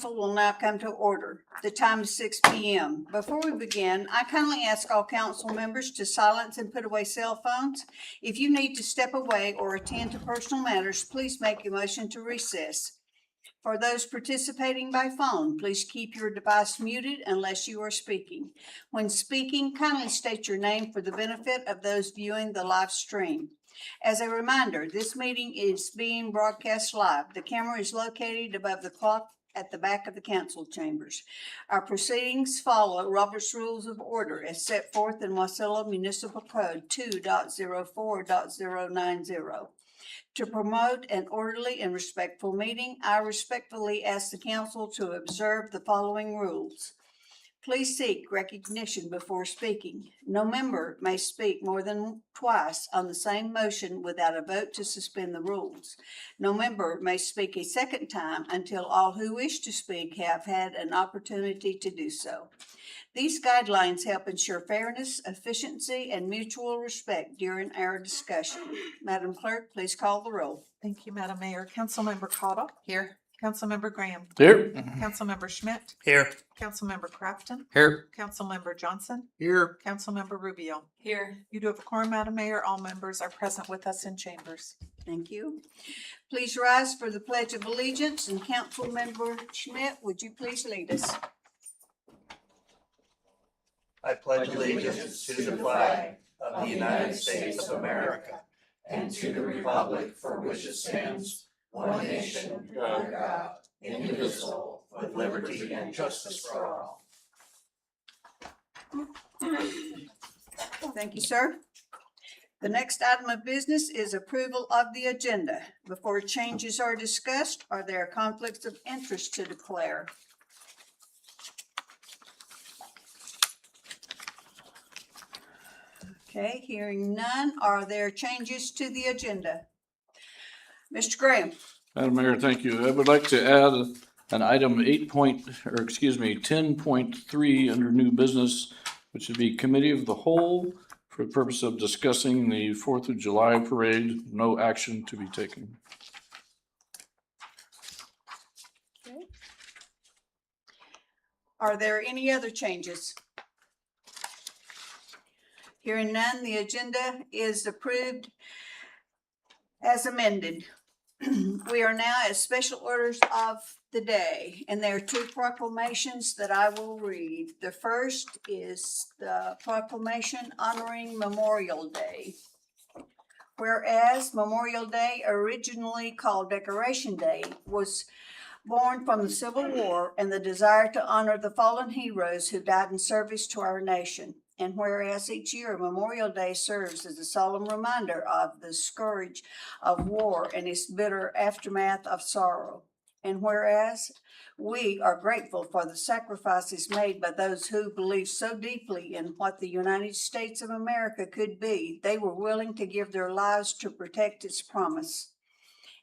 Council will now come to order. The time is 6 p.m. Before we begin, I kindly ask all council members to silence and put away cell phones. If you need to step away or attend to personal matters, please make a motion to recess. For those participating by phone, please keep your device muted unless you are speaking. When speaking, kindly state your name for the benefit of those viewing the live stream. As a reminder, this meeting is being broadcast live. The camera is located above the clock at the back of the council chambers. Our proceedings follow Robert's Rules of Order as set forth in Wasilla Municipal Code 2.04.090. To promote an orderly and respectful meeting, I respectfully ask the council to observe the following rules. Please seek recognition before speaking. No member may speak more than twice on the same motion without a vote to suspend the rules. No member may speak a second time until all who wish to speak have had an opportunity to do so. These guidelines help ensure fairness, efficiency, and mutual respect during our discussion. Madam Clerk, please call the roll. Thank you, Madam Mayor. Councilmember Cottle? Here. Councilmember Graham? Here. Councilmember Schmidt? Here. Councilmember Crafton? Here. Councilmember Johnson? Here. Councilmember Rubio? Here. You do have a quorum, Madam Mayor. All members are present with us in chambers. Thank you. Please rise for the Pledge of Allegiance, and Councilmember Schmidt, would you please lead us? I pledge allegiance to the flag of the United States of America and to the republic for which it stands, one nation, under God, indivisible, with liberty and justice for all. Thank you, sir. The next item of business is approval of the agenda. Before changes are discussed, are there conflicts of interest to declare? Okay, hearing none, are there changes to the agenda? Mr. Graham. Madam Mayor, thank you. I would like to add an item 10.3 under new business, which would be Committee of the Whole for the purpose of discussing the 4th of July parade. No action to be taken. Okay. Are there any other changes? Hearing none, the agenda is approved as amended. We are now at special orders of the day, and there are two proclamations that I will read. The first is the proclamation honoring Memorial Day. Whereas Memorial Day, originally called Decoration Day, was born from the Civil War and the desire to honor the fallen heroes who died in service to our nation. And whereas each year Memorial Day serves as a solemn reminder of the scourge of war and its bitter aftermath of sorrow. And whereas we are grateful for the sacrifices made by those who believed so deeply in what the United States of America could be, they were willing to give their lives to protect its promise.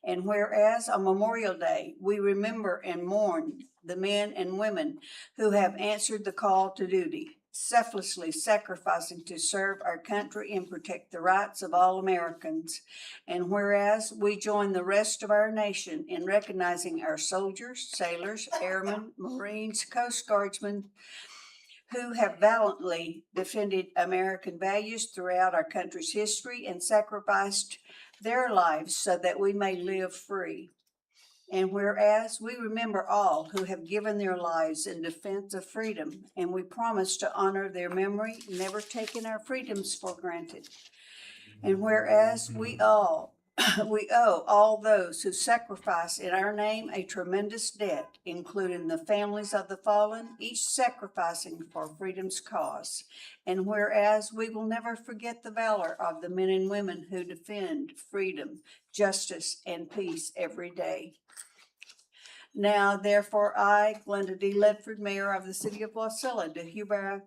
And whereas on Memorial Day, we remember and mourn the men and women who have answered the call to duty, selflessly sacrificing to serve our country and protect the rights of all Americans. And whereas we join the rest of our nation in recognizing our soldiers, sailors, airmen, Marines, Coast Guardsmen, who have valiantly defended American values throughout our country's history and sacrificed their lives so that we may live free. And whereas we remember all who have given their lives in defense of freedom, and we promise to honor their memory, never taking our freedoms for granted. And whereas we owe all those who sacrifice in our name a tremendous debt, including the families of the fallen, each sacrificing for freedom's cause. And whereas we will never forget the valor of the men and women who defend freedom, justice, and peace every day. Now, therefore, I, Glenda D. Ledford, Mayor of the City of Wasilla, do hereby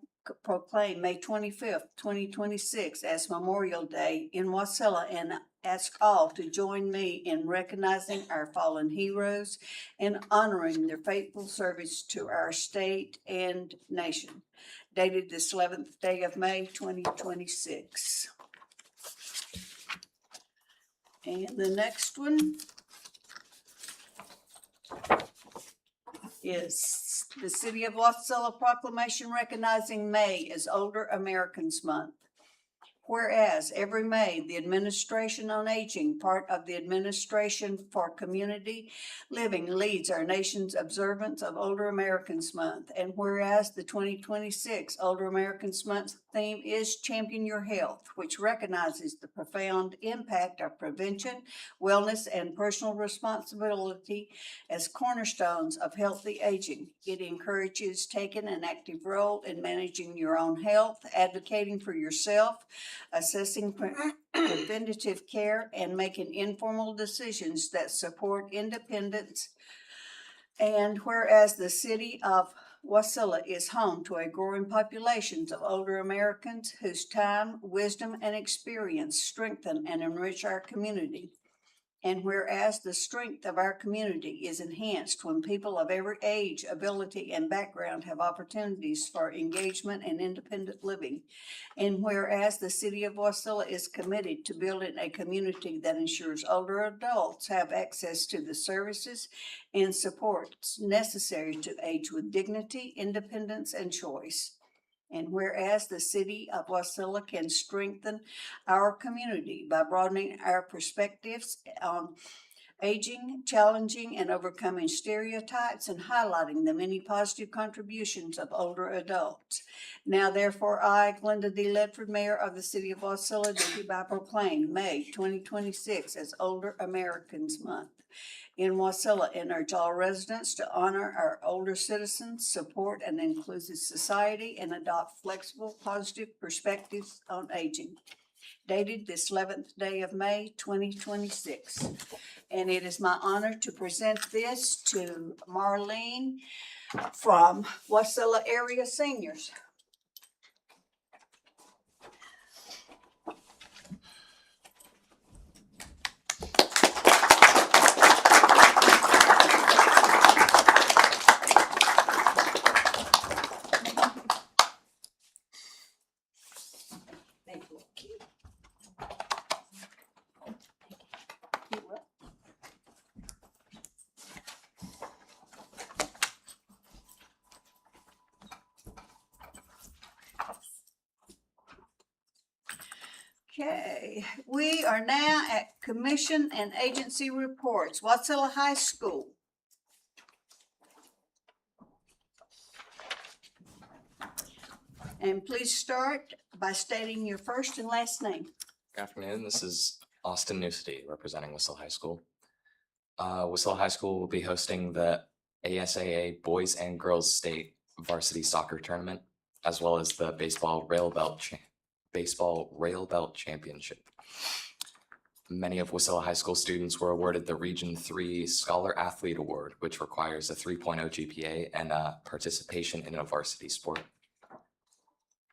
proclaim May 25th, 2026 as Memorial Day in Wasilla, and ask all to join me in recognizing our fallen heroes and honoring their faithful service to our state and nation. Dated this 11th day of May, 2026. And the next one is the City of Wasilla proclamation recognizing May as Older Americans Month. Whereas every May, the Administration on Aging, part of the Administration for Community Living, leads our nation's observance of Older Americans Month. And whereas the 2026 Older Americans Month theme is Champion Your Health, which recognizes the profound impact of prevention, wellness, and personal responsibility as cornerstones of healthy aging. It encourages taking an active role in managing your own health, advocating for yourself, assessing preventative care, and making informal decisions that support independence. And whereas the City of Wasilla is home to a growing population of older Americans whose time, wisdom, and experience strengthen and enrich our community. And whereas the strength of our community is enhanced when people of every age, ability, and background have opportunities for engagement and independent living. And whereas the City of Wasilla is committed to building a community that ensures older adults have access to the services and supports necessary to age with dignity, independence, and choice. And whereas the City of Wasilla can strengthen our community by broadening our perspectives on aging, challenging, and overcoming stereotypes, and highlighting the many positive contributions of older adults. Now therefore, I, Glenda D. Ledford, Mayor of the City of Wasilla, do hereby proclaim May 2026 as Older Americans Month in Wasilla, and urge all residents to honor our older citizens, support an inclusive society, and adopt flexible, positive perspectives on aging. Dated this 11th day of May, 2026. And it is my honor to present this to Marlene from Wasilla Area Seniors. Thank you. You're welcome. Okay, we are now at commission and agency reports. Wasilla High School. And please start by stating your first and last name. Good afternoon. This is Austin Newcity representing Wasilla High School. Wasilla High School will be hosting the ASAA Boys and Girls State Varsity Soccer Tournament, as well as the Baseball Rail Belt Championship. Many of Wasilla High School students were awarded the Region 3 Scholar Athlete Award, which requires a 3.0 GPA and participation in a varsity sport.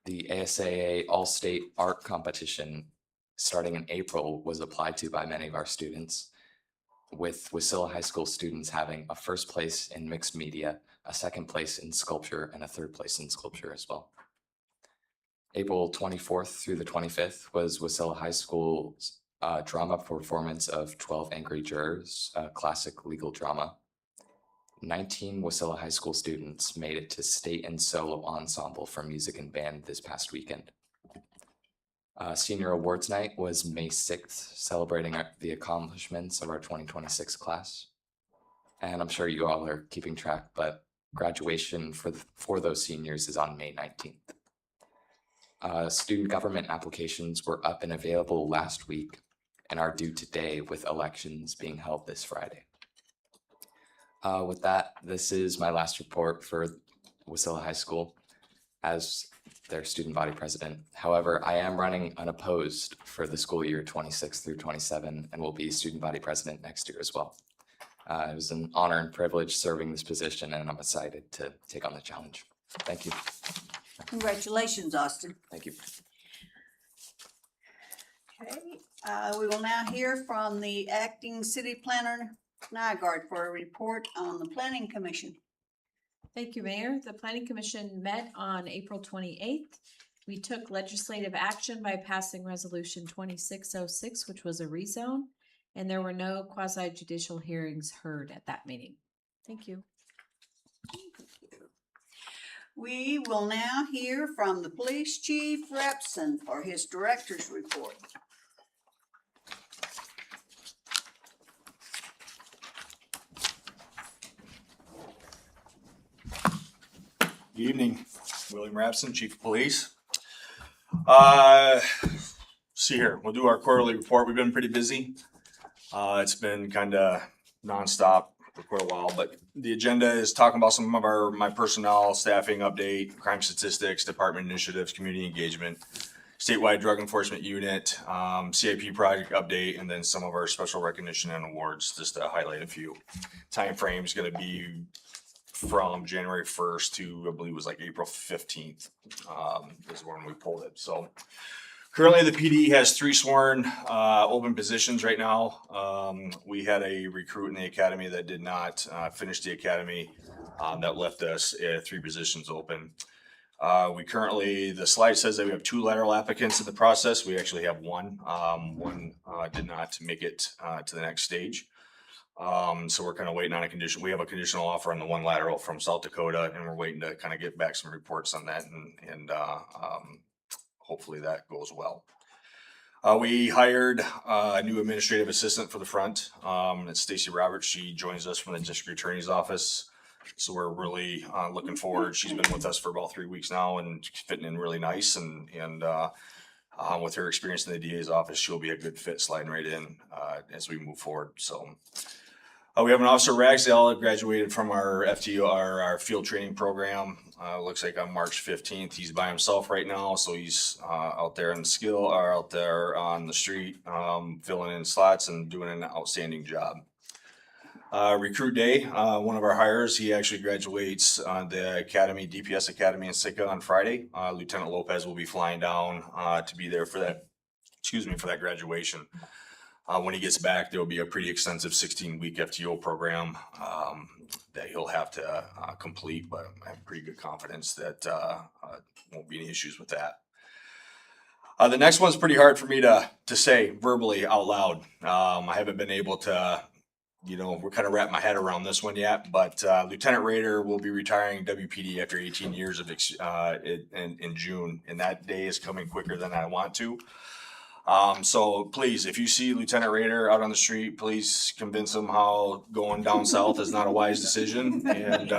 The ASAA All-State Art Competition, starting in April, was applied to by many of our students, with Wasilla High School students having a first place in mixed media, a second place in sculpture, and a third place in sculpture as well. April 24th through the 25th was Wasilla High School's drama performance of 12 Angry Jurors, a classic legal drama. 19 Wasilla High School students made it to state and solo ensemble for music and band this past weekend. Senior Awards Night was May 6th, celebrating the accomplishments of our 2026 class. And I'm sure you all are keeping track, but graduation for those seniors is on May 19th. Student government applications were up and available last week and are due today, with elections being held this Friday. With that, this is my last report for Wasilla High School as their student body president. However, I am running unopposed for the school year 26 through 27 and will be student body president next year as well. It was an honor and privilege serving this position, and I'm excited to take on the challenge. Thank you. Congratulations, Austin. Thank you. Okay, we will now hear from the acting city planner, Nygaard, for a report on the planning commission. Thank you, Mayor. The Planning Commission met on April 28th. We took legislative action by passing Resolution 2606, which was a rezone, and there were no quasi-judicial hearings heard at that meeting. Thank you. We will now hear from the police chief Repson for his director's report. Good evening, William Rapson, Chief of Police. See here, we'll do our quarterly report. We've been pretty busy. It's been kind of nonstop for quite a while, but the agenda is talking about some of my personnel, staffing update, crime statistics, department initiatives, community engagement, statewide drug enforcement unit, CIP project update, and then some of our special recognition and awards, just to highlight a few. Timeframe is going to be from January 1st to, I believe it was like April 15th, is when we pulled it. So currently the PD has 3 sworn open positions right now. We had a recruit in the academy that did not finish the academy, that left us 3 positions open. We currently, the slide says that we have 2 lateral applicants in the process. We actually have 1. One did not make it to the next stage. So we're kind of waiting on a condition. We have a conditional offer on the 1 lateral from South Dakota, and we're waiting to kind of get back some reports on that, and hopefully that goes well. We hired a new administrative assistant for the front. It's Stacy Roberts. She joins us from the district attorney's office. So we're really looking forward. She's been with us for about 3 weeks now and fitting in really nice. And with her experience in the DA's office, she'll be a good fit sliding right in as we move forward. So we have an officer, Ragsdale, that graduated from our FTO, our field training program. Looks like on March 15th, he's by himself right now. So he's out there in the skill, or out there on the street, filling in slots and doing an outstanding job. Recruit Day, one of our hires, he actually graduates the academy, DPS Academy in Sitka on Friday. Lieutenant Lopez will be flying down to be there for that, for that graduation. When he gets back, there will be a pretty extensive 16-week FTO program that he'll have to complete, but I have pretty good confidence that won't be any issues with that. The next one's pretty hard for me to say verbally out loud. I haven't been able to, we're kind of wrap my head around this one yet, but Lieutenant Rader will be retiring WPD after 18 years of in June, and that day is coming quicker than I want to. So please, if you see Lieutenant Rader out on the street, please convince him how going down south is not a wise decision. And,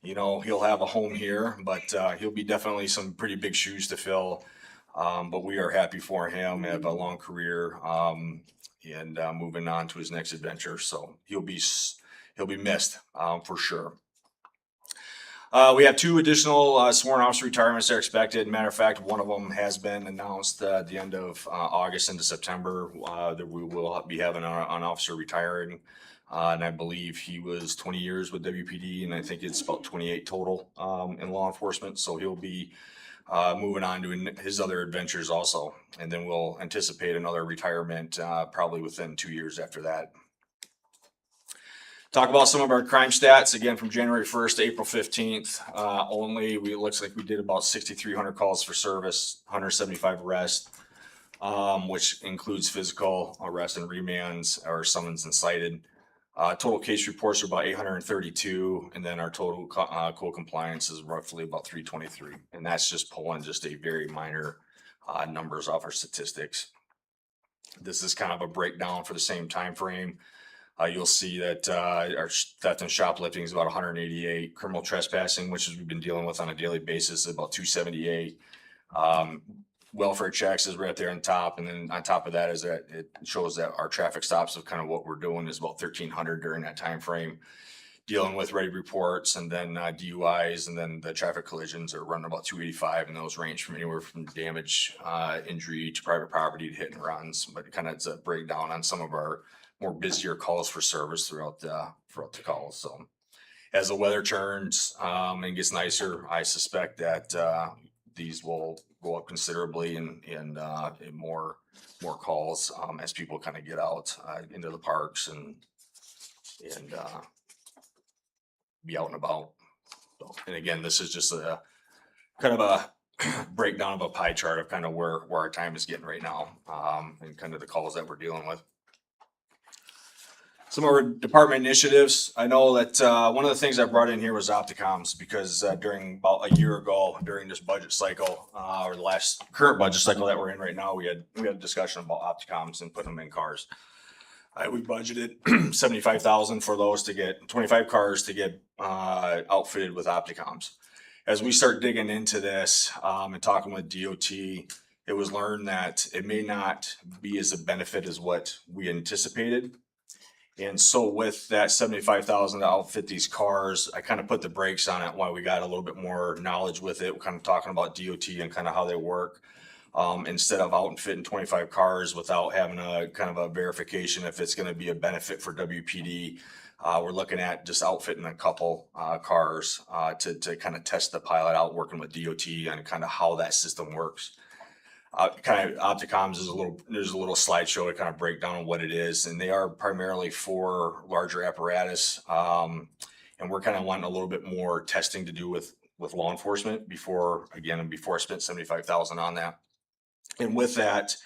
he'll have a home here, but he'll be definitely some pretty big shoes to fill. But we are happy for him, have a long career, and moving on to his next adventure. So he'll be missed for sure. We have 2 additional sworn officer retirements that are expected. Matter of fact, one of them has been announced at the end of August into September, that we will be having an officer retiring. And I believe he was 20 years with WPD, and I think it's about 28 total in law enforcement. So he'll be moving on to his other adventures also. And then we'll anticipate another retirement probably within 2 years after that. Talk about some of our crime stats, again, from January 1st to April 15th. It looks like we did about 6,300 calls for service, 175 arrests, which includes physical arrests and remands or summons and cited. Total case reports are about 832, and then our total code compliance is roughly about 323. And that's just pulling just a very minor numbers off our statistics. This is kind of a breakdown for the same time frame. You'll see that our theft and shoplifting is about 188. Criminal trespassing, which we've been dealing with on a daily basis, is about 278. Welfare checks is right there on top, and then on top of that is that it shows that our traffic stops of kind of what we're doing is about 1,300 during that time frame. Dealing with ready reports, and then DUIs, and then the traffic collisions are running about 285, and those range from anywhere from damage, injury to private property to hit and runs. But it kind of it's a breakdown on some of our more busier calls for service throughout the calls. So as the weather turns and gets nicer, I suspect that these will go up considerably and more calls as people kind of get out into the parks and be out and about. So, and again, this is just a kind of a breakdown of a pie chart of kind of where our time is getting right now, and kind of the calls that we're dealing with. Some of our department initiatives. I know that one of the things I brought in here was Opticoms because during about a year ago, during this budget cycle, or the last current budget cycle that we're in right now, we had a discussion about Opticoms and putting them in cars. We budgeted $75,000 for those to get 25 cars to get outfitted with Opticoms. As we start digging into this and talking with DOT, it was learned that it may not be as a benefit as what we anticipated. And so with that $75,000 to outfit these cars, I kind of put the brakes on it while we got a little bit more knowledge with it. We're kind of talking about DOT and kind of how they work. Instead of outfitting 25 cars without having a kind of a verification if it's going to be a benefit for WPD, we're looking at just outfitting a couple cars to kind of test the pilot out, working with DOT and kind of how that system works. Kind of Opticoms is there's a little slideshow to kind of break down what it is, and they are primarily for larger apparatus. And we're kind of wanting a little bit more testing to do with law enforcement before I spent $75,000 on that. And with that,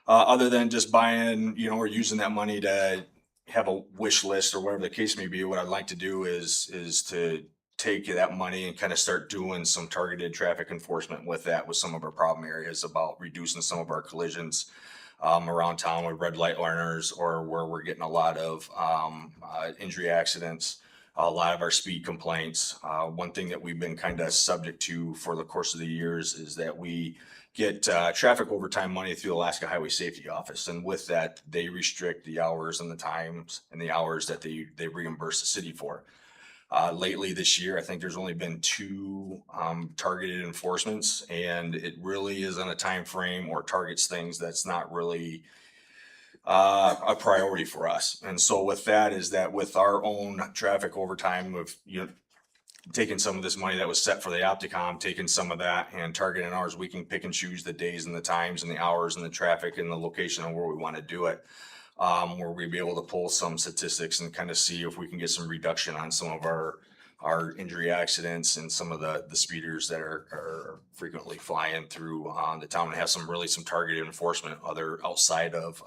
other than just buying, or using that money to have a wish list or whatever the case may be, what I'd like to do is to take that money and kind of start doing some targeted traffic enforcement with that, with some of our problem areas, about reducing some of our collisions around town with red light learners, or where we're getting a lot of injury accidents, a lot of our speed complaints. One thing that we've been kind of subject to for the course of the years is that we get traffic overtime money through the Alaska Highway Safety Office. And with that, they restrict the hours and the times and the hours that they reimburse the city for. Lately this year, I think there's only been 2 targeted enforcements, and it really is on a time frame or targets things that's not really a priority for us. And so with that is that with our own traffic overtime of, taking some of this money that was set for the Opticom, taking some of that and targeting ours, we can pick and choose the days and the times and the hours and the traffic and the location and where we want to do it. Where we'd be able to pull some statistics and kind of see if we can get some reduction on some of our injury accidents and some of the speeders that are frequently flying through the town, and have some targeted enforcement outside of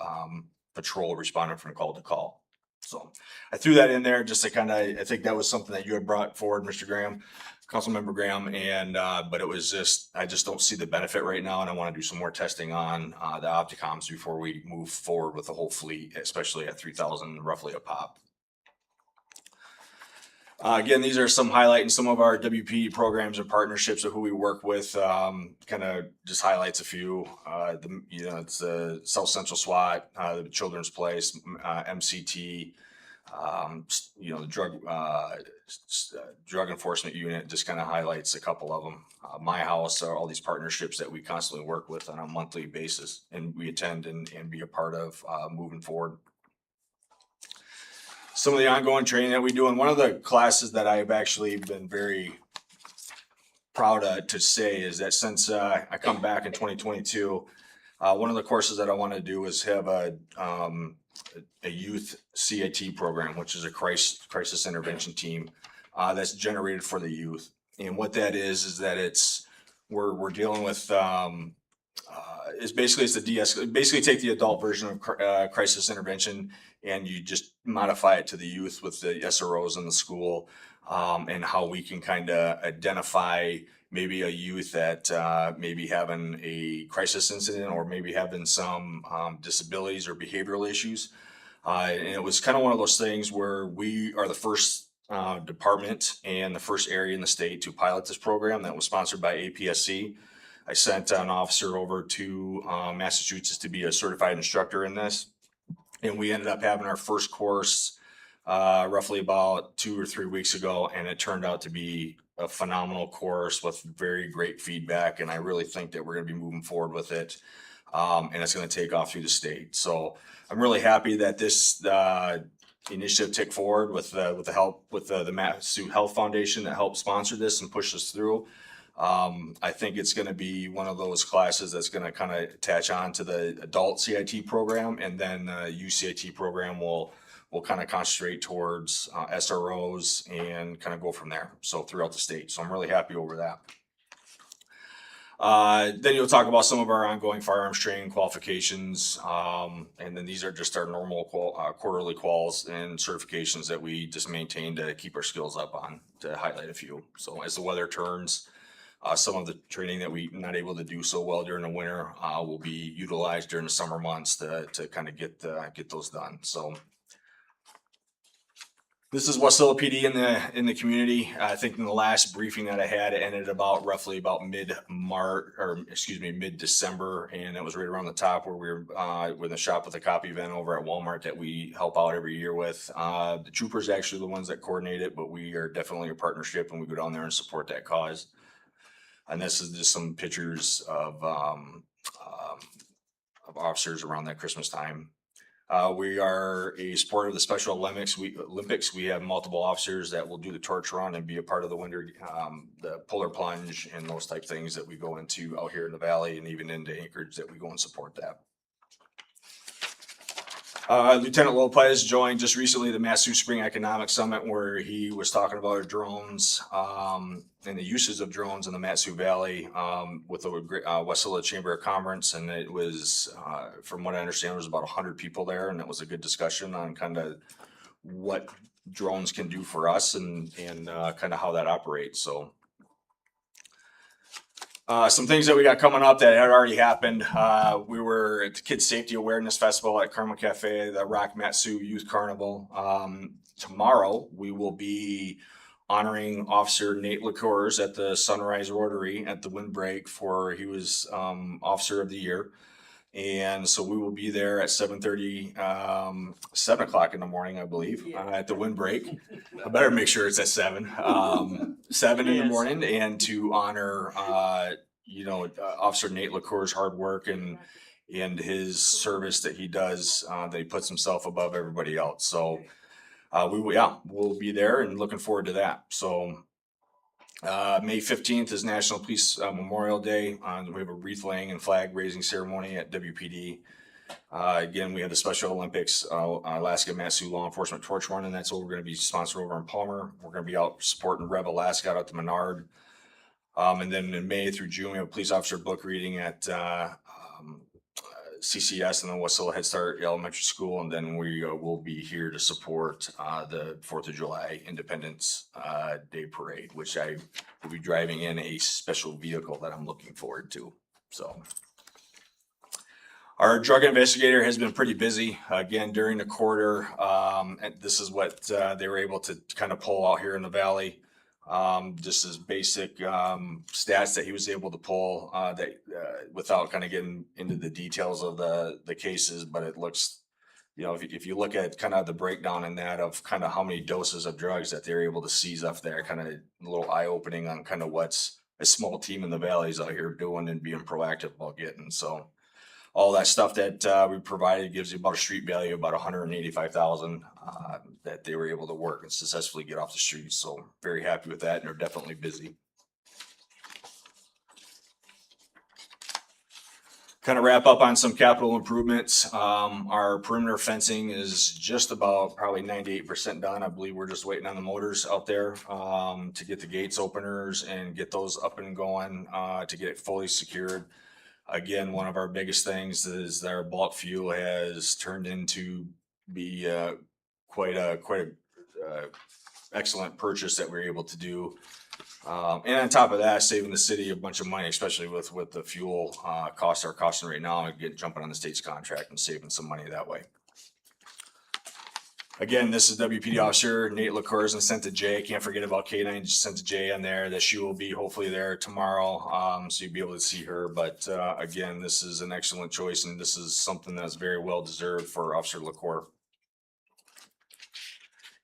patrol responding from call to call. So I threw that in there just to I think that was something that you had brought forward, Mr. Graham, Councilmember Graham, and but it was I just don't see the benefit right now, and I want to do some more testing on the Opticoms before we move forward with the whole fleet, especially at 3,000 roughly a pop. Again, these are some highlighting some of our WPD programs and partnerships of who we work with. Kind of just highlights a few. It's the South Central SWAT, the Children's Place, MCT. The drug enforcement unit, just kind of highlights a couple of them. My House are all these partnerships that we constantly work with on a monthly basis, and we attend and be a part of moving forward. Some of the ongoing training that we do, and one of the classes that I've actually been very proud to say is that since I come back in 2022, one of the courses that I want to do is have a youth CIT program, which is a crisis intervention team that's generated for the youth. And what that is that we're dealing with basically take the adult version of crisis intervention and you just modify it to the youth with the SROs in the school, and how we can kind of identify maybe a youth that maybe having a crisis incident or maybe having some disabilities or behavioral issues. And it was kind of one of those things where we are the first department and the first area in the state to pilot this program that was sponsored by APSC. I sent an officer over to Massachusetts to be a certified instructor in this. And we ended up having our first course roughly about 2 or 3 weeks ago. And it turned out to be a phenomenal course with very great feedback. And I really think that we're going to be moving forward with it. And it's going to take off through the state. So I'm really happy that this initiative took forward with the help with the Massachusetts Health Foundation that helped sponsor this and push us through. I think it's going to be one of those classes that's going to kind of attach on to the adult CIT program, and then the youth CIT program will kind of concentrate towards SROs and kind of go from there. So throughout the state. So I'm really happy over that. Then you'll talk about some of our ongoing firearms training qualifications. And then these are just our normal quarterly quals and certifications that we just maintain to keep our skills up on, to highlight a few. So as the weather turns, some of the training that we're not able to do so well during the winter will be utilized during the summer months to kind of get those done. So this is Wasilla PD in the community. I think in the last briefing that I had, it ended roughly about mid-December, and it was right around the top where we were with the shop with a copy event over at Walmart that we help out every year with. The troopers are actually the ones that coordinate it, but we are definitely a partnership, and we go down there and support that cause. And this is just some pictures of officers around that Christmas time. We are a sport of the Special Olympics. We have multiple officers that will do the torch run and be a part of the winter, the polar plunge and those type things that we go into out here in the valley, and even into Anchorage that we go and support that. Lieutenant Lopez joined just recently the Mat-Su Spring Economic Summit, where he was talking about our drones and the uses of drones in the Mat-Su Valley with the Wasilla Chamber of Commerce. And it was, from what I understand, there was about 100 people there, and it was a good discussion on kind of what drones can do for us and kind of how that operates. So some things that we got coming up that had already happened. We were at the Kids Safety Awareness Festival at Karma Cafe, the Rock Mat-Su Youth Carnival. Tomorrow, we will be honoring Officer Nate LaCours at the Sunrise Rotary at the Windbreak he was Officer of the Year. And so we will be there at 7:30, 7 o'clock in the morning, I believe, at the Windbreak. I better make sure it's at 7, 7 in the morning, and to honor, Officer Nate LaCours' hard work and his service that he does, that he puts himself above everybody else. So we'll be there and looking forward to that. So May 15th is National Police Memorial Day. We have a wreath laying and flag raising ceremony at WPD. Again, we have the Special Olympics, Alaska Mat-Su Law Enforcement Torch Run, and that's what we're going to be sponsored over in Palmer. We're going to be out supporting Rev Alaska out at the Menard. And then in May through June, we have a police officer book reading at CCS and the Wasilla Head Start Elementary School, and then we will be here to support the 4th of July Independence Day Parade, which I will be driving in a special vehicle that I'm looking forward to. So our drug investigator has been pretty busy again during the quarter, and this is what they were able to kind of pull out here in the valley. Just as basic stats that he was able to pull without kind of getting into the details of the cases, but it looks, if you look at kind of the breakdown in that of kind of how many doses of drugs that they're able to seize up there, kind of a little eye opening on kind of what's a small team in the valleys out here doing and being proactive about getting. So all that stuff that we provided gives you about a street value of about $185,000 that they were able to work and successfully get off the streets. So very happy with that, and they're definitely busy. Kind of wrap up on some capital improvements. Our perimeter fencing is just about probably 98% done. I believe we're just waiting on the motors out there to get the gates openers and get those up and going to get it fully secured. Again, one of our biggest things is that our bulk fuel has turned into be quite a excellent purchase that we're able to do. And on top of that, saving the city a bunch of money, especially with the fuel costs are costing right now, and jumping on the state's contract and saving some money that way. Again, this is WPD Officer Nate LaCours and sent to Jay. Can't forget about K9, just sent to Jay on there, that she will be hopefully there tomorrow. So you'll be able to see her. But again, this is an excellent choice, and this is something that's very well deserved for Officer LaCours.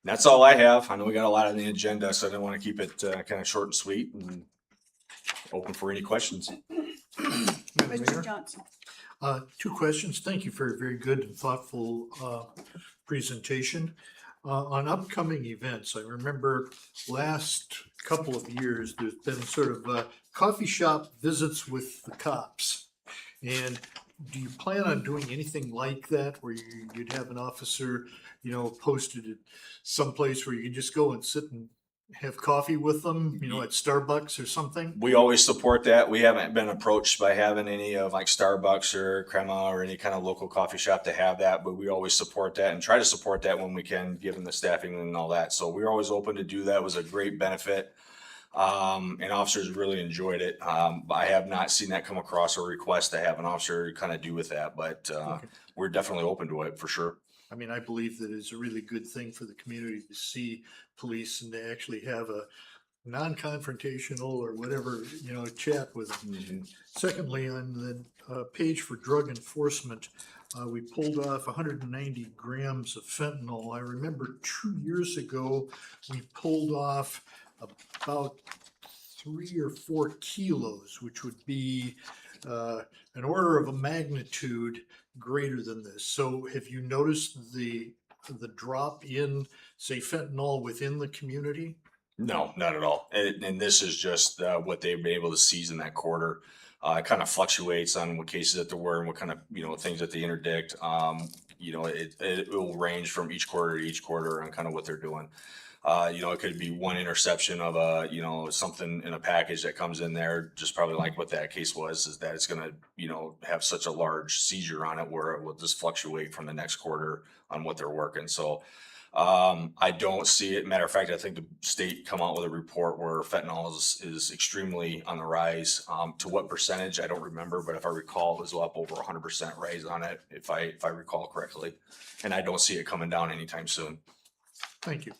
That's all I have. I know we got a lot on the agenda, so I didn't want to keep it kind of short and sweet, and open for any questions. Mr. Johnson. 2 questions. Thank you for a very good and thoughtful presentation. On upcoming events, I remember last couple of years, there's been sort of coffee shop visits with the cops. And do you plan on doing anything like that, where you'd have an officer, posted at some place where you can just go and sit and have coffee with them, you know, at Starbucks or something? We always support that. We haven't been approached by having any of like Starbucks or Crema or any kind of local coffee shop to have that, but we always support that and try to support that when we can, given the staffing and all that. So we're always open to do that. It was a great benefit. And officers really enjoyed it. I have not seen that come across a request to have an officer kind of do with that, but Okay. we're definitely open to it for sure. I mean, I believe that it's a really good thing for the community to see police and to actually have a non-confrontational or whatever, you know, chat with them. Secondly, on the page for drug enforcement, we pulled off 190 grams of fentanyl. I remember 2 years ago, we pulled off about 3 or 4 kilos, which would be an order of a magnitude greater than this. So have you noticed the drop in, say, fentanyl within the community? No, not at all. And this is just what they've been able to seize in that quarter. It kind of fluctuates on what cases that there were and what kind of, you know, things that they interdict. You know, it will range from each quarter to each quarter on kind of what they're doing. You know, it could be one interception of a, you know, something in a package that comes in there, just probably like what that case was, is that it's going to, you know, have such a large seizure on it where it will just fluctuate from the next quarter on what they're working. So I don't see it. Matter of fact, I think the state come out with a report where fentanyl is extremely on the rise. To what percentage, I don't remember, but if I recall, it was up over 100% rise on it, if I recall correctly. And I don't see it coming down anytime soon. Thank you.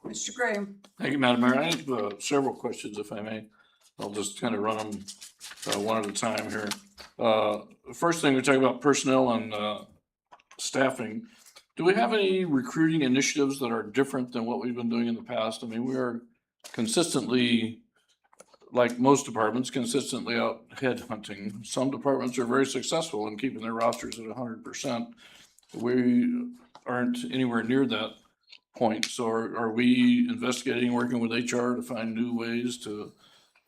Mr. Graham? Thank you, Madam Mayor. I have several questions, if I may. I'll just kind of run them one at a time here. First thing, we're talking about personnel and staffing. Do we have any recruiting initiatives that are different than what we've been doing in the past? I mean, we are consistently, like most departments, consistently out headhunting. Some departments are very successful in keeping their rosters at 100%. We aren't anywhere near that point. So are we investigating, working with HR to find new ways to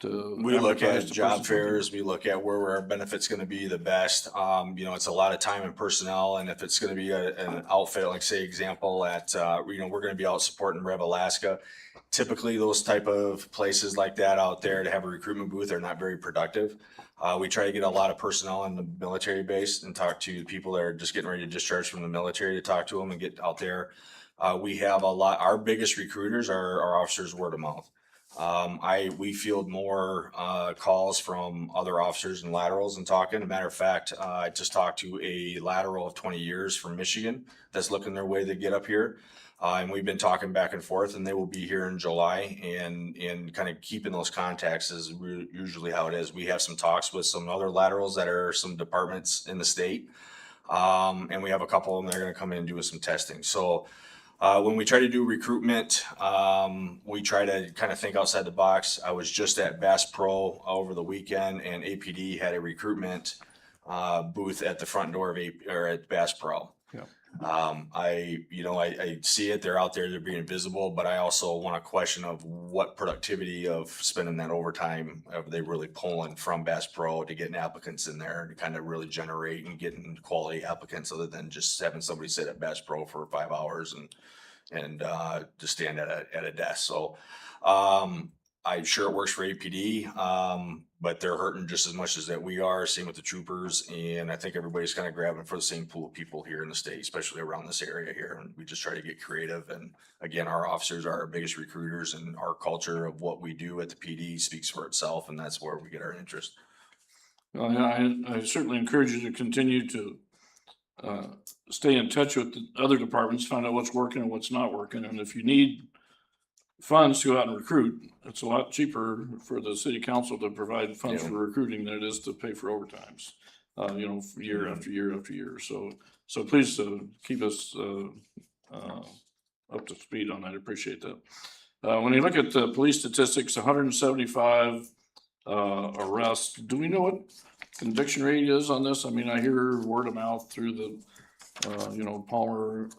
We look advertise at to job persons? fairs, we look at where our benefits gonna be the best. You know, it's a lot of time and personnel, and if it's gonna be an outfit, like say example at, you know, we're gonna be out supporting Rev Alaska. Typically, those type of places like that out there to have a recruitment booth are not very productive. We try to get a lot of personnel in the military base and talk to people that are just getting ready to discharge from the military, to talk to them and get out there. We have our biggest recruiters are our officers word of mouth. We field more calls from other officers and laterals and talking. As a matter of fact, I just talked to a lateral of 20 years from Michigan that's looking their way to get up here. And we've been talking back and forth, and they will be here in July, and kind of keeping those contacts is usually how it is. We have some talks with some other laterals that are some departments in the state. And we have a couple of them that are going to come in and do some testing. So when we try to do recruitment, we try to kind of think outside the box. I was just at Bass Pro over the weekend, and APD had a recruitment booth at the front door of at Bass Pro. Yeah. I see it. They're out there. They're being visible, but I also want a question of what productivity of spending that overtime are they really pulling from Bass Pro to getting applicants in there to kind of really generate and getting quality applicants, other than just having somebody sit at Bass Pro for 5 hours and just stand at a desk. So I'm sure it works for APD, but they're hurting just as much as that we are. Same with the troopers, and I think everybody's kind of grabbing for the same pool of people here in the state, especially around this area here. And we just try to get creative. And again, our officers are our biggest recruiters, and our culture of what we do at the PD speaks for itself, and that's where we get our interest. Well, I certainly encourage you to continue to stay in touch with the other departments, find out what's working and what's not working. And if you need funds to go out and recruit, it's a lot cheaper for the city council to provide funds for recruiting than it is to pay for overtimes, year after year after year. So please keep us up to speed on that. I appreciate that. When you look at the police statistics, 175 arrests, do we know what conviction rate is on this? I mean, I hear word of mouth through the, Palmer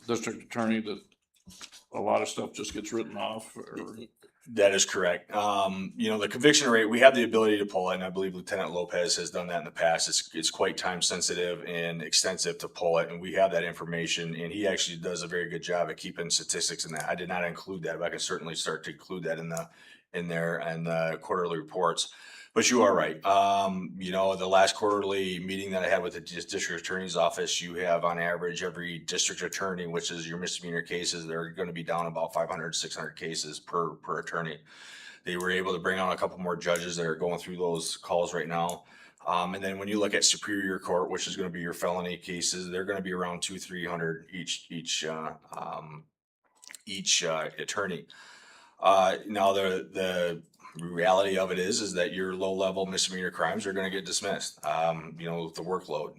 district attorney that a lot of stuff just gets written off or? That is correct. The conviction rate, we have the ability to pull it, and I believe Lieutenant Lopez has done that in the past. It's quite time sensitive and extensive to pull it, and we have that information, and he actually does a very good job at keeping statistics in that. I did not include that, but I can certainly start to include that in the quarterly reports. But you are right. The last quarterly meeting that I had with the district attorney's office, you have on average every district attorney, which is your misdemeanor cases, they're going to be down about 500, 600 cases per attorney. They were able to bring on a couple more judges that are going through those calls right now. And then when you look at Superior Court, which is going to be your felony cases, they're going to be around 200-300 each attorney. Now the reality of it is that your low-level misdemeanor crimes are going to get dismissed. With the workload,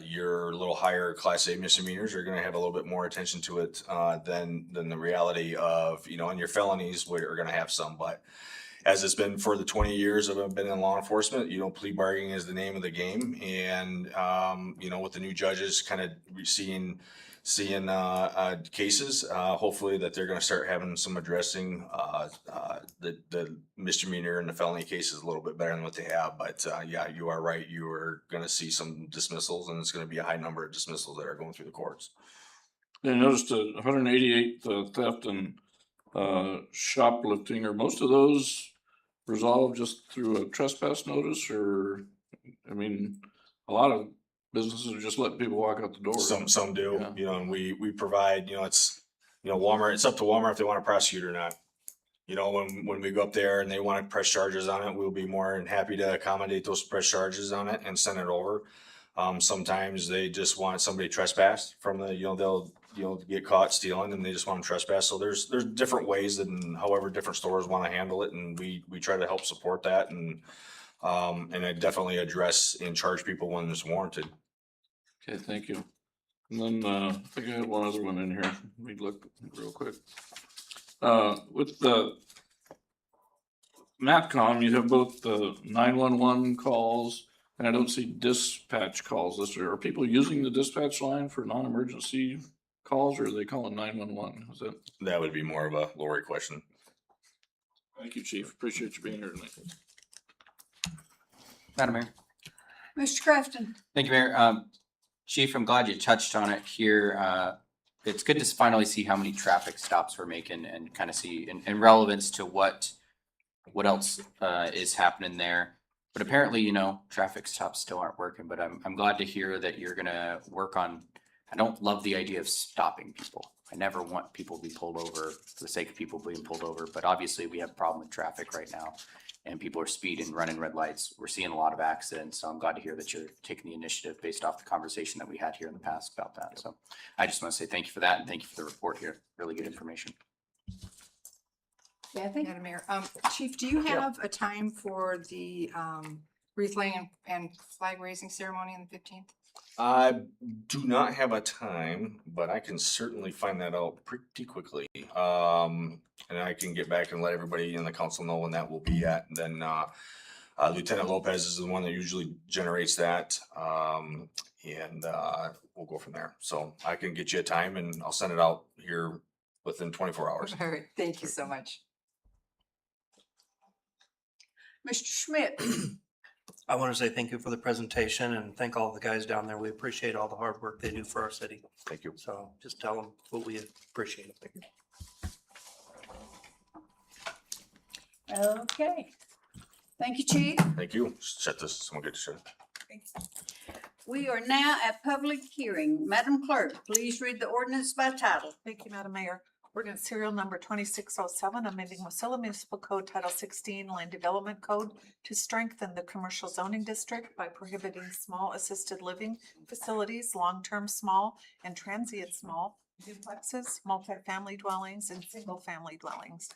your little higher Class A misdemeanors are going to have a little bit more attention to it than the reality of, and your felonies are going to have some. But as it's been for the 20 years of I've been in law enforcement, plea bargaining is the name of the game. And with the new judges kind of seeing cases, hopefully that they're going to start having some addressing the misdemeanor and the felony cases a little bit better than what they have. But yeah, you are right. You are going to see some dismissals, and it's going to be a high number of dismissals that are going through the courts. I noticed 188 theft and shoplifting. Are most of those resolved just through a trespass notice, or a lot of businesses just let people walk out the door? Some do, Yeah. and we provide, Walmart, it's up to Walmart if they want to prosecute or not. When we go up there and they want to press charges on it, we'll be more than happy to accommodate those press charges on it and send it over. Sometimes they just want somebody trespassed from they'll get caught stealing and they just want them trespass. So there's different ways, and however different stores want to handle it, and we try to help support that, and I definitely address and charge people when it's warranted. Okay, thank you. And then I think I had one other one in here. Let me look real quick. With the MAPCOM, you have both the 911 calls, and I don't see dispatch calls listed. Are people using the dispatch line for non-emergency calls, or are they calling 911? That would be more of a Lori question. Thank you, Chief. Appreciate you being here tonight. Madam Mayor. Mr. Crafton? Thank you, Mayor. Chief, I'm glad you touched on it here. It's good to finally see how many traffic stops we're making and kind of see in relevance to what else is happening there. But apparently, traffic stops still aren't working, but I'm glad to hear that you're gonna work on. I don't love the idea of stopping people. I never want people to be pulled over for the sake of people being pulled over, but obviously we have a problem with traffic right now. And people are speeding, running red lights. We're seeing a lot of accidents. So I'm glad to hear that you're taking the initiative based off the conversation that we had here in the past about that. So I just want to say thank you for that, and thank you for the report here. Really good information. Kathy? Madam Mayor, Chief, do you have a time for the wreath laying and flag raising ceremony on the 15th? I do not have a time, but I can certainly find that out pretty quickly. And I can get back and let everybody in the council know when that will be at. And then Lieutenant Lopez is the one that usually generates that. And we'll go from there. So I can get you a time and I'll send it out here within 24 hours. All right, thank you so much. Mr. Schmidt? I want to say thank you for the presentation and thank all the guys down there. We appreciate all the hard work they do for our city. Thank you. So just tell them what we appreciate it. Thank you. Okay. Thank you, Chief. Thank you. Shut this. Someone get to shut it. We are now at public hearing. Madam Clerk, please read the ordinance by title. Thank you, Madam Mayor. Ordinance serial number 2607, amending Wasilla Municipal Code Title 16 Land Development Code to strengthen the commercial zoning district by prohibiting small assisted living facilities, long-term small and transient small, duplexes, multifamily dwellings, and single-family dwellings.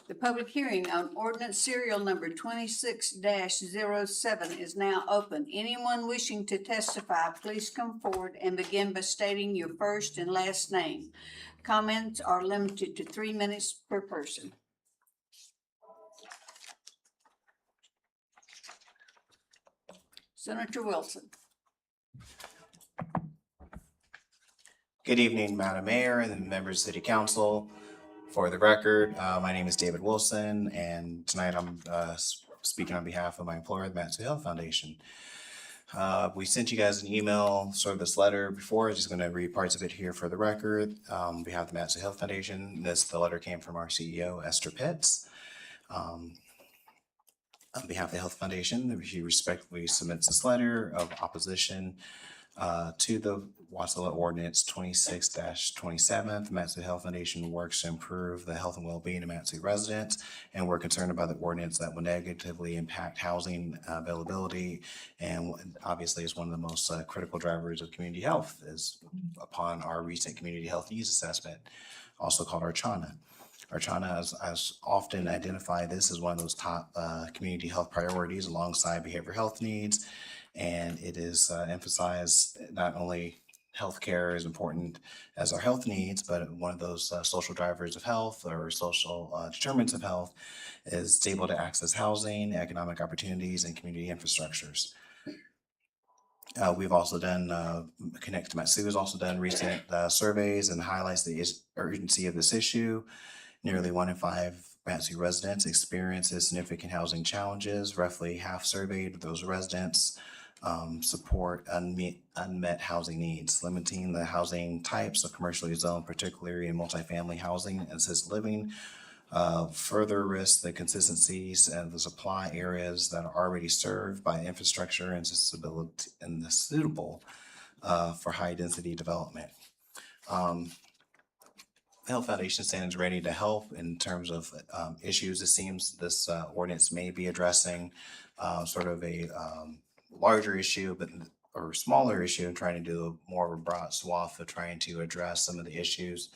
The public hearing on ordinance serial number 26-07 is now open. Anyone wishing to testify, please come forward and begin by stating your first and last name. Comments are limited to 3 minutes per person. Senator Wilson. Good evening, Madam Mayor and members of City Council. For the record, my name is David Wilson, and tonight I'm speaking on behalf of my employer, the Matsu Health Foundation. We sent you guys an email, sort of this letter before. I'm just going to read parts of it here for the record. On behalf of the Matsu Health Foundation, the letter came from our CEO, Esther Pitts. On behalf of the Health Foundation, she respectfully submits this letter of opposition to the Wasilla Ordinance 26-27. The Matsu Health Foundation works to improve the health and well-being of Matsu residents, and we're concerned about the ordinance that will negatively impact housing availability, and obviously is one of the most critical drivers of community health is upon our recent community health needs assessment, also called Archana. Archana has often identified this as one of those top community health priorities alongside behavioral health needs. And it is emphasized not only healthcare is important as our health needs, but one of those social drivers of health or social determinants of health is stable to access housing, economic opportunities, and community infrastructures. We've also done, Connect to Matsu has also done recent surveys and highlights the urgency of this issue. Nearly 1 in 5 Matsu residents experiences significant housing challenges. Roughly half surveyed those residents support unmet housing needs. Limiting the housing types of commercially zoned, particularly in multifamily housing and assisted living, further risks the consistencies of the supply areas that are already served by infrastructure and suitable for high density development. The Health Foundation stands ready to help in terms of issues. It seems this ordinance may be addressing sort of a larger issue, or smaller issue, and trying to do more of a broad swath of trying to address some of the issues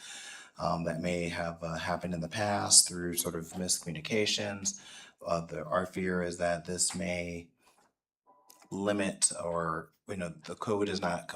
that may have happened in the past through sort of miscommunications. Our fear is that this may limit, or the code is not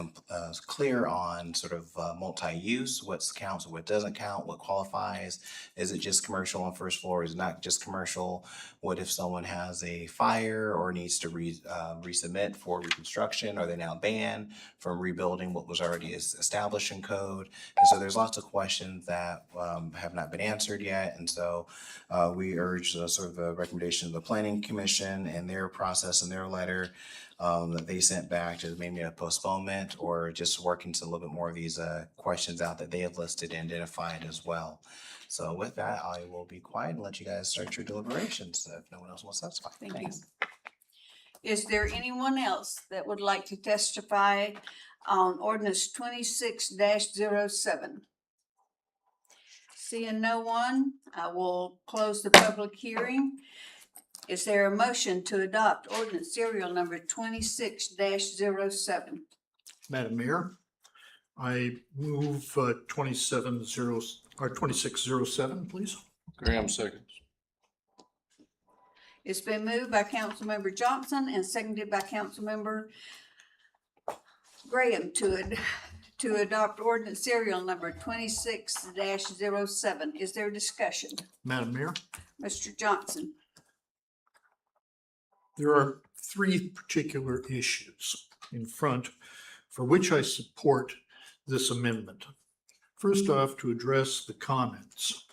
clear on sort of multi-use, what counts, what doesn't count, what qualifies. Is it just commercial on first floor? Is it not just commercial? What if someone has a fire or needs to resubmit for reconstruction? Are they now banned from rebuilding what was already established in code? And so there's lots of questions that have not been answered yet. And so we urge sort of the recommendation of the Planning Commission and their process and their letter that they sent back to maybe a postponement, or just working to a little bit more of these questions out that they have listed and identified as well. So with that, I will be quiet and let you guys start your deliberations if no one else wants to testify. Thank you. Is there anyone else that would like to testify on ordinance 26-07? Seeing no one, I will close the public hearing. Is there a motion to adopt ordinance serial number 26-07? Madam Mayor, I move 2607, please. Graham seconds. It's been moved by Councilmember Johnson and seconded by Councilmember Graham to adopt ordinance serial number 26-07. Is there discussion? Madam Mayor, Mr. Johnson? there are 3 particular issues in front for which I support this amendment. First off, to address the comments.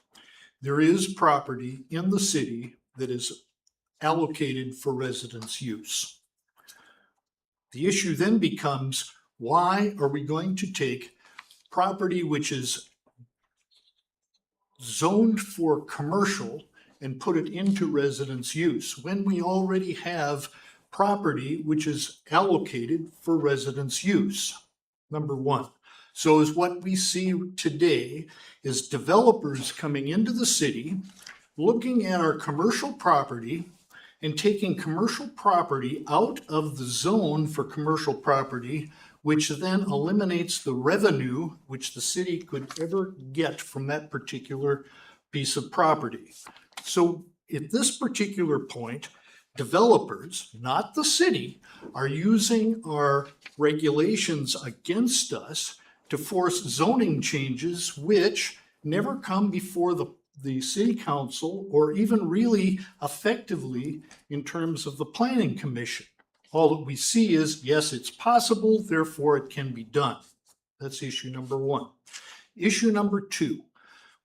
There is property in the city that is allocated for residence use. The issue then becomes, why are we going to take property which is zoned for commercial and put it into residence use when we already have property which is allocated for residence use? Number one. So is what we see today is developers coming into the city, looking at our commercial property and taking commercial property out of the zone for commercial property, which then eliminates the revenue which the city could ever get from that particular piece of property. So at this particular point, developers, not the city, are using our regulations against us to force zoning changes which never come before the city council or even really effectively in terms of the planning commission. All that we see is, yes, it's possible, therefore it can be done. That's issue number one. Issue number two,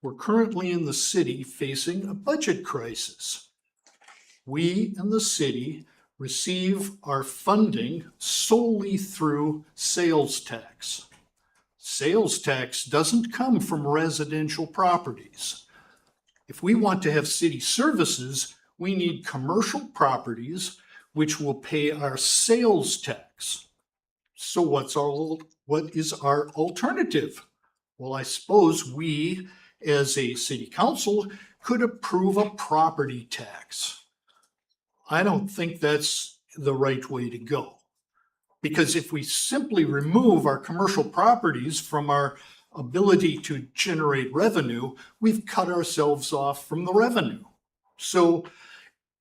we're currently in the city facing a budget crisis. We in the city receive our funding solely through sales tax. Sales tax doesn't come from residential properties. If we want to have city services, we need commercial properties which will pay our sales tax. So what is our alternative? Well, I suppose we, as a city council, could approve a property tax. I don't think that's the right way to go. Because if we simply remove our commercial properties from our ability to generate revenue, we've cut ourselves off from the revenue. So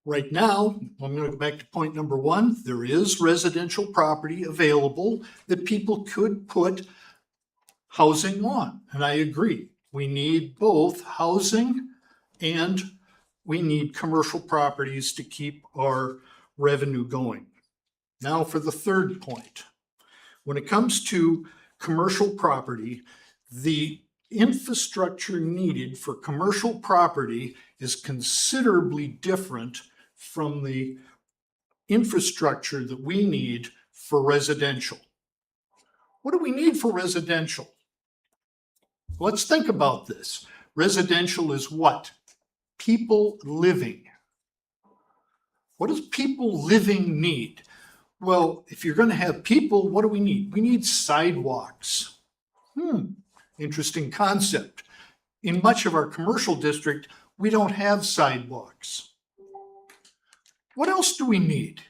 right now, I'm going to go back to point number one. There is residential property available that people could put housing on. And I agree. We need both housing and we need commercial properties to keep our revenue going. Now for the third point. When it comes to commercial property, the infrastructure needed for commercial property is considerably different from the infrastructure that we need for residential. What do we need for residential? Let's think about this. Residential is what? People living. What does people living need? Well, if you're going to have people, what do we need? We need sidewalks. Interesting concept. In much of our commercial district, we don't have sidewalks. What else do we need?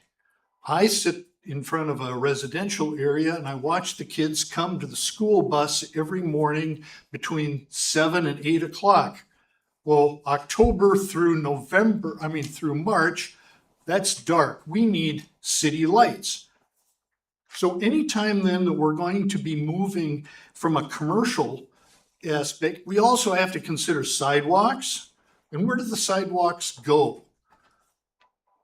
I sit in front of a residential area and I watch the kids come to the school bus every morning between 7 and 8 o'clock. Well, October through through March, that's dark. We need city lights. So anytime then that we're going to be moving from a commercial aspect, we also have to consider sidewalks. And where do the sidewalks go?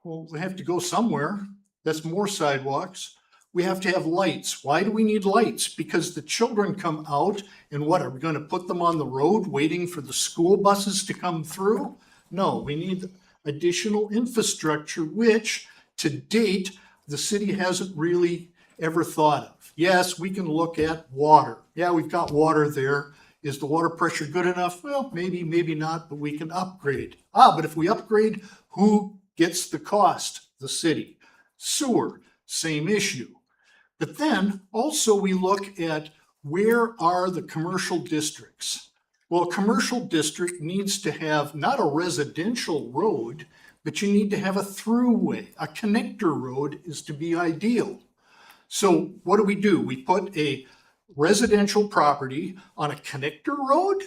Well, they have to go somewhere. That's more sidewalks. We have to have lights. Why do we need lights? Because the children come out and what, are we going to put them on the road waiting for the school buses to come through? No, we need additional infrastructure, which to date, the city hasn't really ever thought of. Yes, we can look at water. Yeah, we've got water there. Is the water pressure good enough? Well, maybe, maybe not, but we can upgrade. But if we upgrade, who gets the cost? The city. Sewer, same issue. But then also we look at where are the commercial districts? Well, a commercial district needs to have not a residential road, but you need to have a throughway. A connector road is to be ideal. So what do? We put a residential property on a connector road?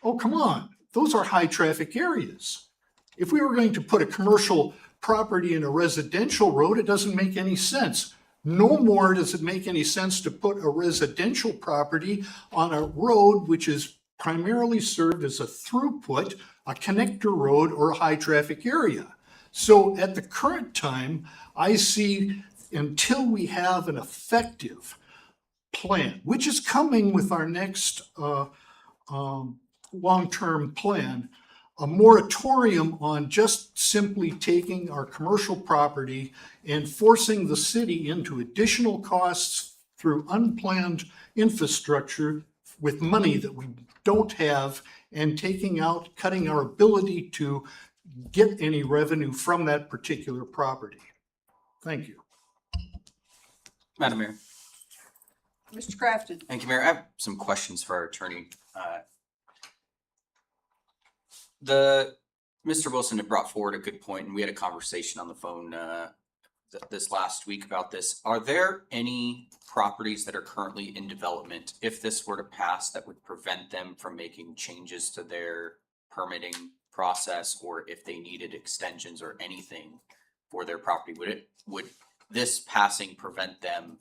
Oh, come on. Those are high traffic areas. If we were going to put a commercial property in a residential road, it doesn't make any sense. No more does it make any sense to put a residential property on a road which is primarily served as a throughput, a connector road, or a high traffic area. So at the current time, I see until we have an effective plan, which is coming with our next long-term plan, a moratorium on just simply taking our commercial property and forcing the city into additional costs through unplanned infrastructure with money that we don't have and cutting our ability to get any revenue from that particular property. Thank you. Madam Mayor. Mr. Crafton. Thank you, Mayor. I have some questions for our attorney. Mr. Wilson had brought forward a good point, and we had a conversation on the phone this last week about this. Are there any properties that are currently in development, if this were to pass, that would prevent them from making changes to their permitting process, or if they needed extensions or anything for their property? Would this passing prevent them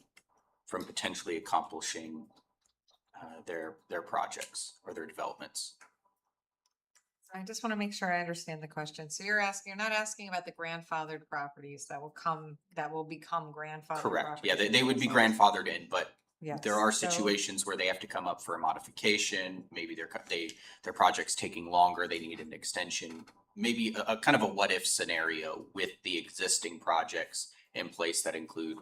from potentially accomplishing their projects or their developments? I just want to make sure I understand the question. So you're not asking about the grandfathered properties that will become grandfathered. Correct. Yeah, properties. they would be grandfathered in, but Yes. there are So- situations where they have to come up for a modification, maybe their project's taking longer, they need an extension. Maybe a kind of a what if scenario with the existing projects in place that include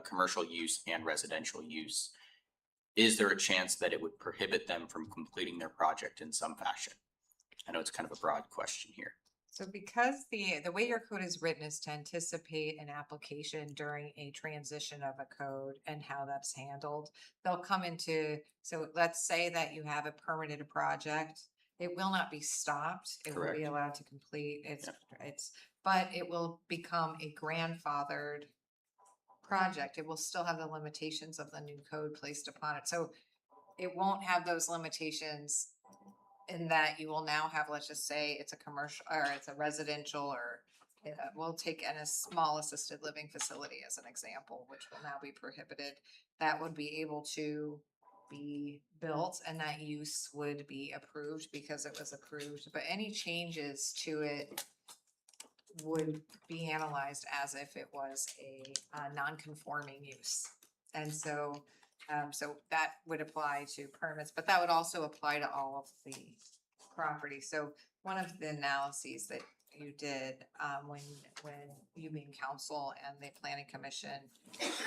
commercial use and residential use. Is there a chance that it would prohibit them from completing their project in some fashion? I know it's kind of a broad question here. So because the way your code is written is to anticipate an application during a transition of a code and how that's handled, they'll come into, so let's say that you have a permitted project. It will not be stopped. It will be Correct. allowed to complete. It's, Yep. but it will become a grandfathered project. It will still have the limitations of the new code placed upon it. So it won't have those limitations in that you will now have, let's just say it's a commercial or it's a residential or we'll take a small assisted living facility as an example, which will now be prohibited. That would be able to be built and that use would be approved because it was approved. But any changes to it would be analyzed as if it was a non-conforming use. And so so that would apply to permits, but that would also apply to all of the property. So one of the analyses that you did when you being council and the planning commission,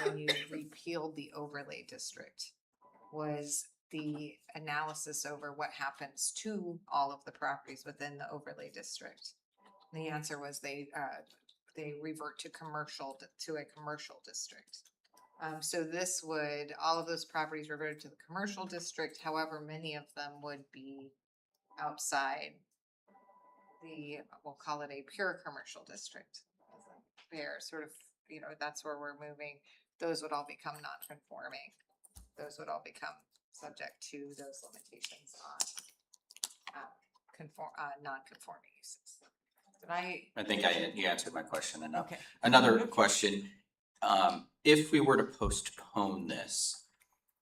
when you repealed the overlay district, was the analysis over what happens to all of the properties within the overlay district. And the answer was they revert to a commercial district. So this would, all of those properties reverted to the commercial district, however, many of them would be outside we'll call it a pure commercial district. They're sort of, that's where we're moving. Those would all become non-conforming. Those would all become subject to those limitations on non-conforming uses. Did I think you answered my question enough. Okay. Another question, if we were to postpone this,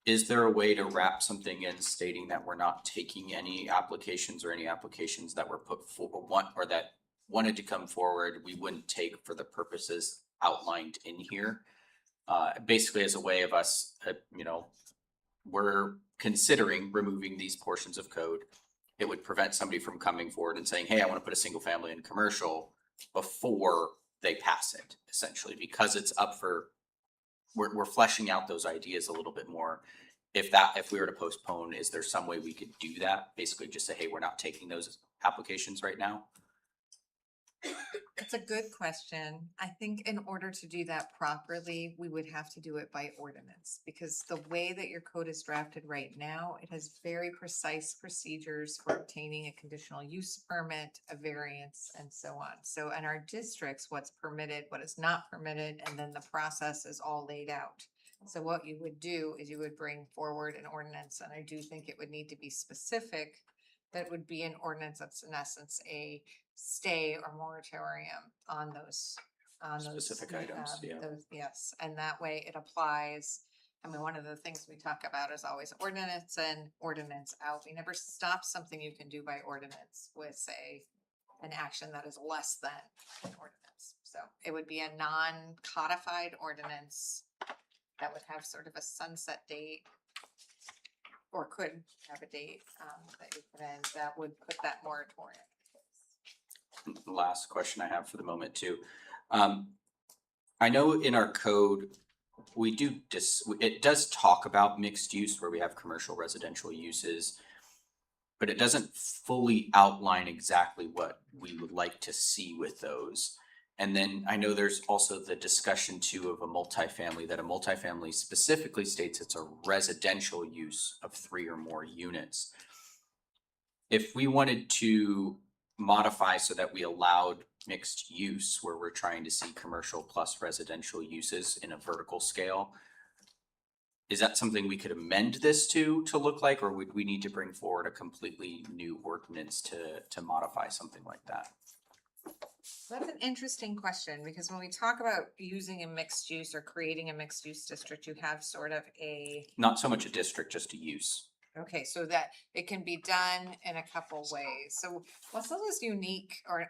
is there a way to wrap something in stating that we're not taking any applications or any applications that were put forward or that wanted to come forward, we wouldn't take for the purposes outlined in here? Basically as a way of us, we're considering removing these portions of code. It would prevent somebody from coming forward and saying, hey, I want to put a single family in commercial before they pass it, essentially, because it's up for, we're fleshing out those ideas a little bit more. If we were to postpone, is there some way we could do that? Basically just say, hey, we're not taking those applications right now. It's a good question. I think in order to do that properly, we would have to do it by ordinance because the way that your code is drafted right now, it has very precise procedures for obtaining a conditional use permit, a variance, and so on. So in our districts, what's permitted, what is not permitted, and then the process is all laid out. So what you would do is you would bring forward an ordinance, and I do think it would need to be specific. That would be an ordinance that's in essence a stay or moratorium on those Specific items, yeah. Yes, and that way it applies. I mean, one of the things we talk about is always ordinance in, ordinance out. We never stop something you can do by ordinance with, say, an action that is less than an ordinance. So it would be a non-codified ordinance that would have sort of a sunset date or could have a date that you put in that would put that moratorium. The last question I have for the moment too. I know in our code, we do it does talk about mixed use where we have commercial residential uses, but it doesn't fully outline exactly what we would like to see with those. And then I know there's also the discussion too of a multifamily, that a multifamily specifically states it's a residential use of 3 or more units. If we wanted to modify so that we allowed mixed use where we're trying to see commercial plus residential uses in a vertical scale, is that something we could amend this to look like, or would we need to bring forward a completely new ordinance to modify something like that? That's an interesting question because when we talk about using a mixed use or creating a mixed use district, you have sort of Not so much a district, just a use. okay, so that it can be done in a couple ways. So Wasilla is unique, or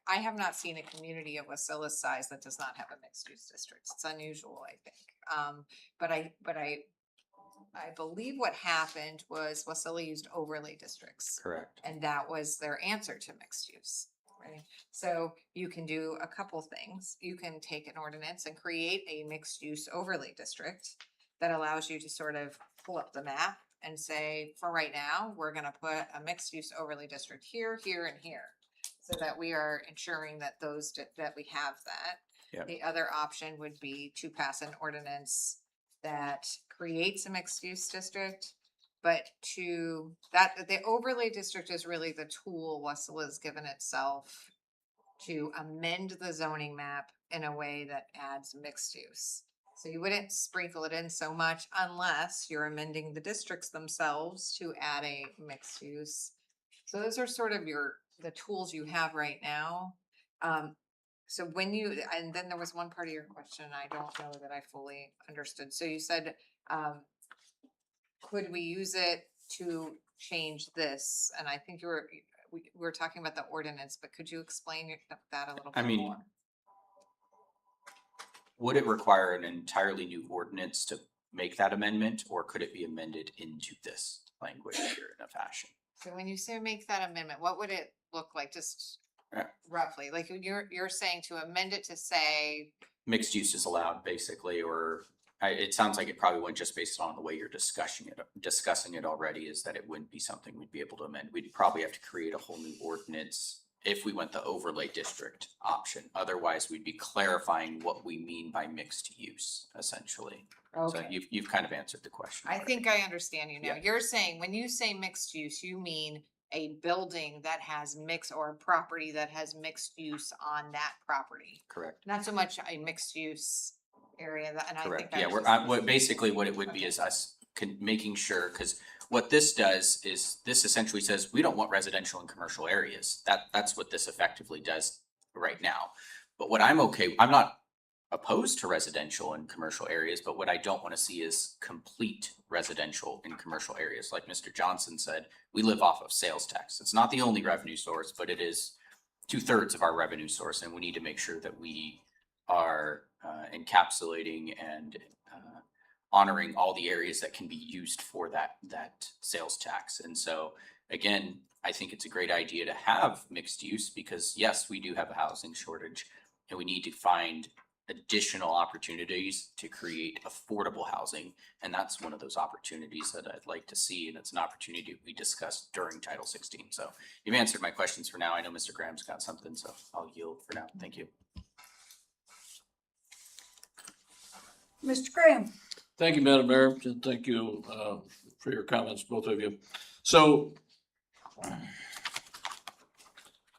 I have not seen a community of Wasilla's size that does not have a mixed use district. It's unusual, I think. But I believe what happened was Wasilla used overlay districts. Correct. And that was their answer to mixed use, right? So you can do a couple things. You can take an ordinance and create a mixed use overlay district that allows you to sort of pull up the map and say, for right now, we're gonna put a mixed use overlay district here, here, and here. So that we are ensuring that that we have that. Yep. The other option would be to pass an ordinance that creates a mixed use district. But the overlay district is really the tool Wasilla has given itself to amend the zoning map in a way that adds mixed use. So you wouldn't sprinkle it in so much unless you're amending the districts themselves to add a mixed use. So those are sort of the tools you have right now. So and then there was one part of your question I don't know that I fully understood. So you said, could we use it to change this? And I think we were talking about the ordinance, but could you explain that a little I bit mean, more? Would it require an entirely new ordinance to make that amendment, or could it be amended into this language here in a fashion? So when you say make that amendment, what would it look like, just Yeah. roughly? Like you're saying to amend it to say, Mixed use is allowed basically, or it sounds like it probably wouldn't, just based on the way you're discussing it already, is that it wouldn't be something we'd be able to amend. We'd probably have to create a whole new ordinance if we went the overlay district option. Otherwise, we'd be clarifying what we mean by mixed use, essentially. So okay, you've kind of answered the question. I already. think I understand you now. Yeah. You're saying, when you say mixed use, you mean a building that has or a property that has mixed use on that property. Correct. Not so much a mixed use area and I think. Correct. I Yeah, just- basically what it would be is us making sure, because what this does is this essentially says, we don't want residential and commercial areas. That's what this effectively does right now. But what I'm not opposed to residential and commercial areas, but what I don't want to see is complete residential and commercial areas. Like Mr. Johnson said, we live off of sales tax. It's not the only revenue source, but it is 2/3 of our revenue source, and we need to make sure that we are encapsulating and honoring all the areas that can be used for that sales tax. And so, again, I think it's a great idea to have mixed use because, yes, we do have a housing shortage, and we need to find additional opportunities to create affordable housing. And that's one of those opportunities that I'd like to see. And it's an opportunity we discussed during Title 16. So you've answered my questions for now. I know Mr. Graham's got something, so I'll yield for now. Thank you. Mr. Graham? Thank you, Madam Mayor, and thank you for your comments, both of you. So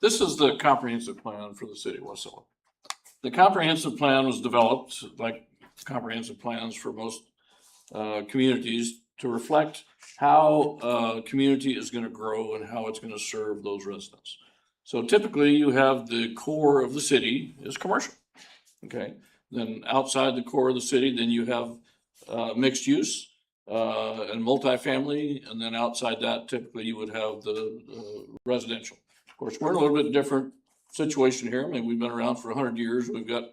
this is the comprehensive plan for the city of Wasilla. The comprehensive plan was developed, like comprehensive plans for most communities, to reflect how a community is going to grow and how it's going to serve those residents. So typically you have the core of the city is commercial, okay? Then outside the core of the city, then you have mixed use and multifamily, and then outside that, typically you would have the residential. Of course, we're in a little bit different situation here. I mean, we've been around for 100 years. We've got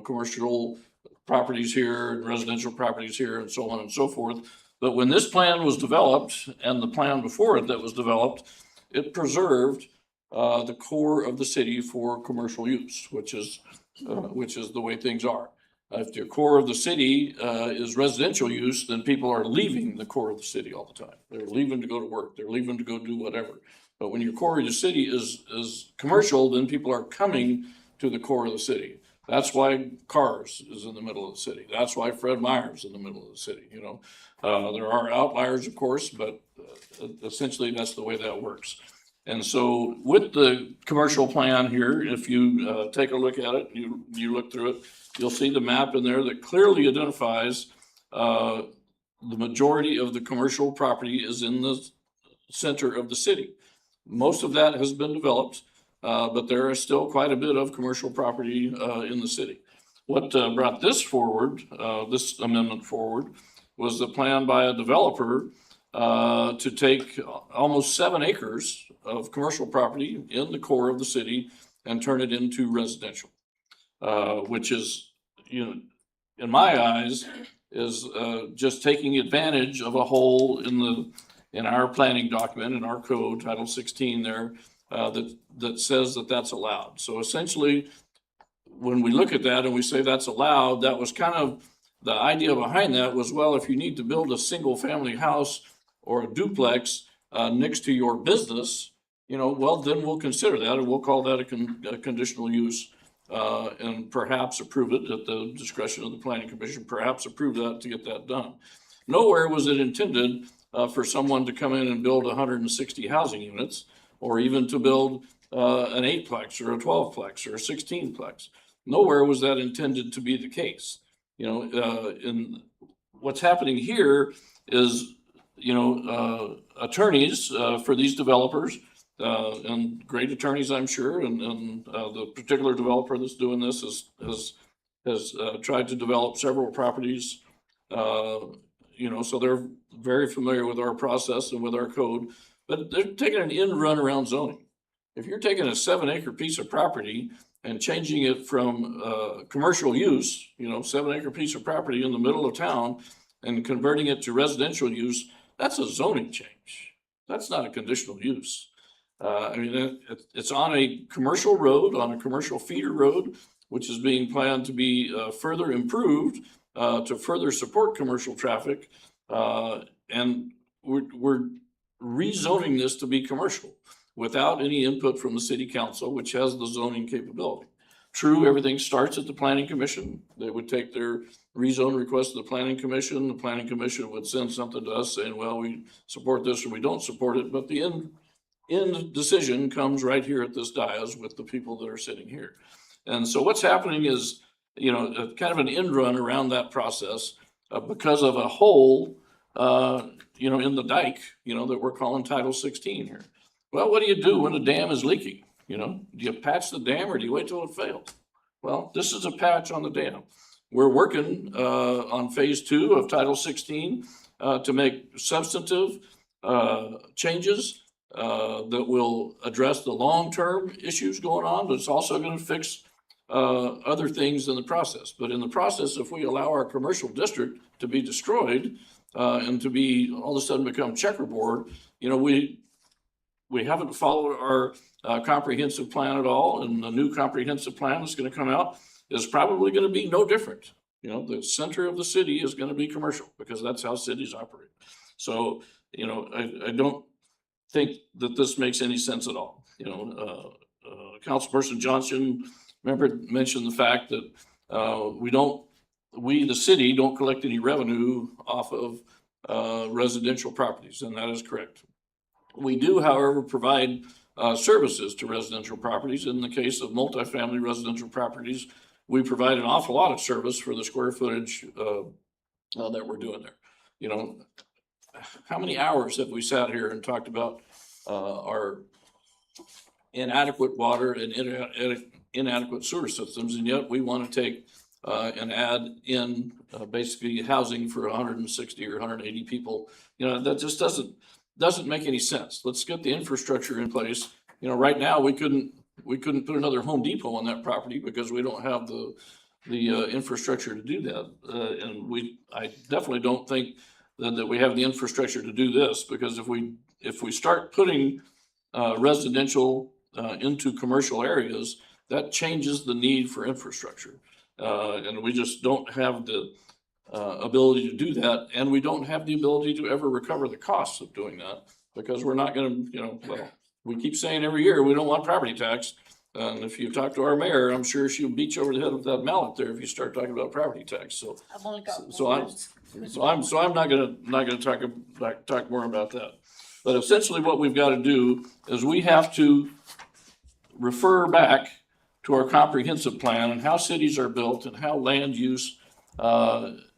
commercial properties here and residential properties here and so on and so forth. But when this plan was developed and the plan before it that was developed, it preserved the core of the city for commercial use, which is the way things are. If your core of the city is residential use, then people are leaving the core of the city all the time. They're leaving to go to work. They're leaving to go do whatever. But when your core of the city is commercial, then people are coming to the core of the city. That's why Cars is in the middle of the city. That's why Fred Meyer's in the middle of the city, There are outliers, of course, but essentially that's the way that works. And so with the commercial plan here, if you take a look at it, you look through it, you'll see the map in there that clearly identifies the majority of the commercial property is in the center of the city. Most of that has been developed, but there is still quite a bit of commercial property in the city. What brought this forward, this amendment forward, was the plan by a developer to take almost 7 acres of commercial property in the core of the city and turn it into residential, which is, in my eyes, is just taking advantage of a hole in our planning document, in our code, Title 16 there, that says that that's allowed. So essentially, when we look at that and we say that's allowed, that was kind of, the idea behind that was, well, if you need to build a single family house or a duplex next to your business, well, then we'll consider that and we'll call that a conditional use. And perhaps approve it at the discretion of the planning commission, perhaps approve that to get that done. Nowhere was it intended for someone to come in and build 160 housing units, or even to build an 8-plex or a 12-plex or a 16-plex. Nowhere was that intended to be the case. In what's happening here is, attorneys for these developers, and great attorneys, I'm sure, and the particular developer that's doing this has tried to develop several properties. So they're very familiar with our process and with our code, but they're taking an end run around zoning. If you're taking a 7-acre piece of property and changing it from commercial use, 7-acre piece of property in the middle of town, and converting it to residential use, that's a zoning change. That's not a conditional use. It's on a commercial road, on a commercial feeder road, which is being planned to be further improved to further support commercial traffic. And we're rezoning this to be commercial without any input from the city council, which has the zoning capability. True, everything starts at the planning commission. They would take their rezone request to the planning commission. The planning commission would send something to us saying, well, we support this or we don't support it, but the end decision comes right here at this dais with the people that are sitting here. And so what's happening is, kind of an end run around that process because of a hole, in the dike, that we're calling Title 16 here. Well, what do you do when a dam is leaking? Do you patch the dam or do you wait till it fails? Well, this is a patch on the dam. We're working on phase 2 of Title 16 to make substantive changes that will address the long-term issues going on, but it's also going to fix other things in the process. But in the process, if we allow our commercial district to be destroyed and to be all of a sudden become checkerboard, we haven't followed our comprehensive plan at all, and the new comprehensive plan that's going to come out is probably going to be no different. The center of the city is going to be commercial because that's how cities operate. So, I don't think that this makes any sense at all. Councilperson Johnson mentioned the fact that we, the city, don't collect any revenue off of residential properties, and that is correct. We do, however, provide services to residential properties. In the case of multifamily residential properties, we provide an awful lot of service for the square footage that we're doing there. How many hours have we sat here and talked about our inadequate water and inadequate sewer systems, and yet we want to take and add in basically housing for 160 or 180 people? That just doesn't make any sense. Let's get the infrastructure in place. Right now we couldn't put another Home Depot on that property because we don't have the infrastructure to do that. And I definitely don't think that we have the infrastructure to do this, because if we start putting residential into commercial areas, that changes the need for infrastructure. And we just don't have the ability to do that. And we don't have the ability to ever recover the costs of doing that, because we're not going to, we keep saying every year, we don't want property tax. And if you talk to our mayor, I'm sure she'll beat you over the head with that mallet there if you start talking about property tax. So, I've only got I'm not gonna talk more about that. But essentially what we've got to do is we have to refer back to our comprehensive plan and how cities are built and how land use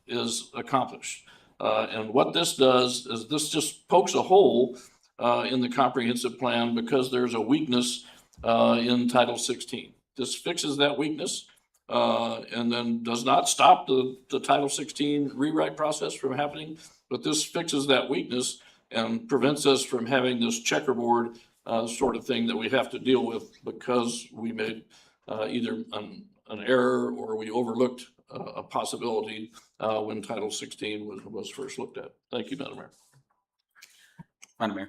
is accomplished. And what this does is this just pokes a hole in the comprehensive plan because there's a weakness in Title 16. This fixes that weakness and then does not stop the Title 16 rewrite process from happening, but this fixes that weakness and prevents us from having this checkerboard sort of thing that we have to deal with because we made either an error or we overlooked a possibility, when Title 16 was first looked at. Thank you, Madam Mayor. Madam Mayor.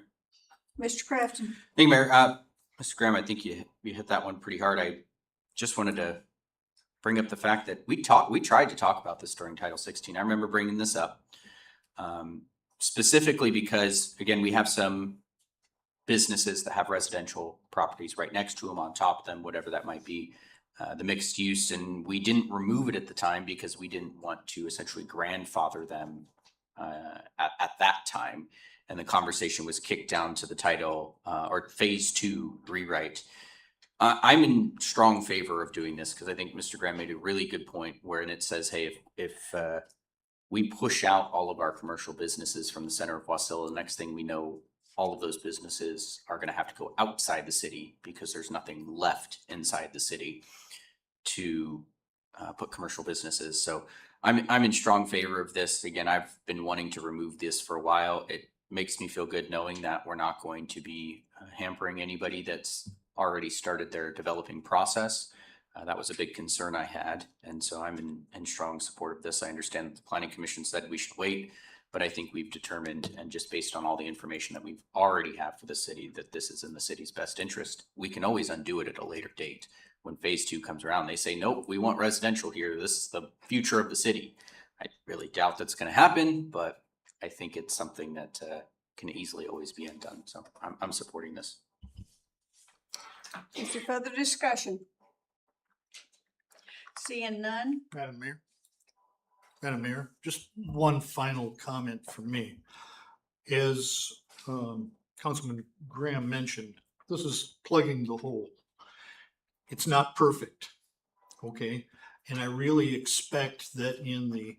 Mr. Crafton? Thank you, Mayor. Mr. Graham, I think you hit that one pretty hard. I just wanted to bring up the fact that we tried to talk about this during Title 16. I remember bringing this up. Specifically because, again, we have some businesses that have residential properties right next to them, on top of them, whatever that might be, the mixed use, and we didn't remove it at the time because we didn't want to essentially grandfather them at that time. And the conversation was kicked down to the title or phase 2 rewrite. I'm in strong favor of doing this because I think Mr. Graham made a really good point wherein it says, hey, if we push out all of our commercial businesses from the center of Wasilla, the next thing we know, all of those businesses are going to have to go outside the city because there's nothing left inside the city to put commercial businesses. So I'm in strong favor of this. Again, I've been wanting to remove this for a while. It makes me feel good knowing that we're not going to be hampering anybody that's already started their developing process. That was a big concern I had. And so I'm in strong support of this. I understand that the Planning Commission said we should wait, but I think we've determined, and just based on all the information that we've already have for the city, that this is in the city's best interest. We can always undo it at a later date. When phase 2 comes around, they say, nope, we want residential here. This is the future of the city. I really doubt that's going to happen, but I think it's something that can easily always be undone. So I'm supporting this. Is there further discussion? Seeing none? Madam Mayor, just one final comment from me. As Councilman Graham mentioned, this is plugging the hole. It's not perfect, okay? And I really expect that in the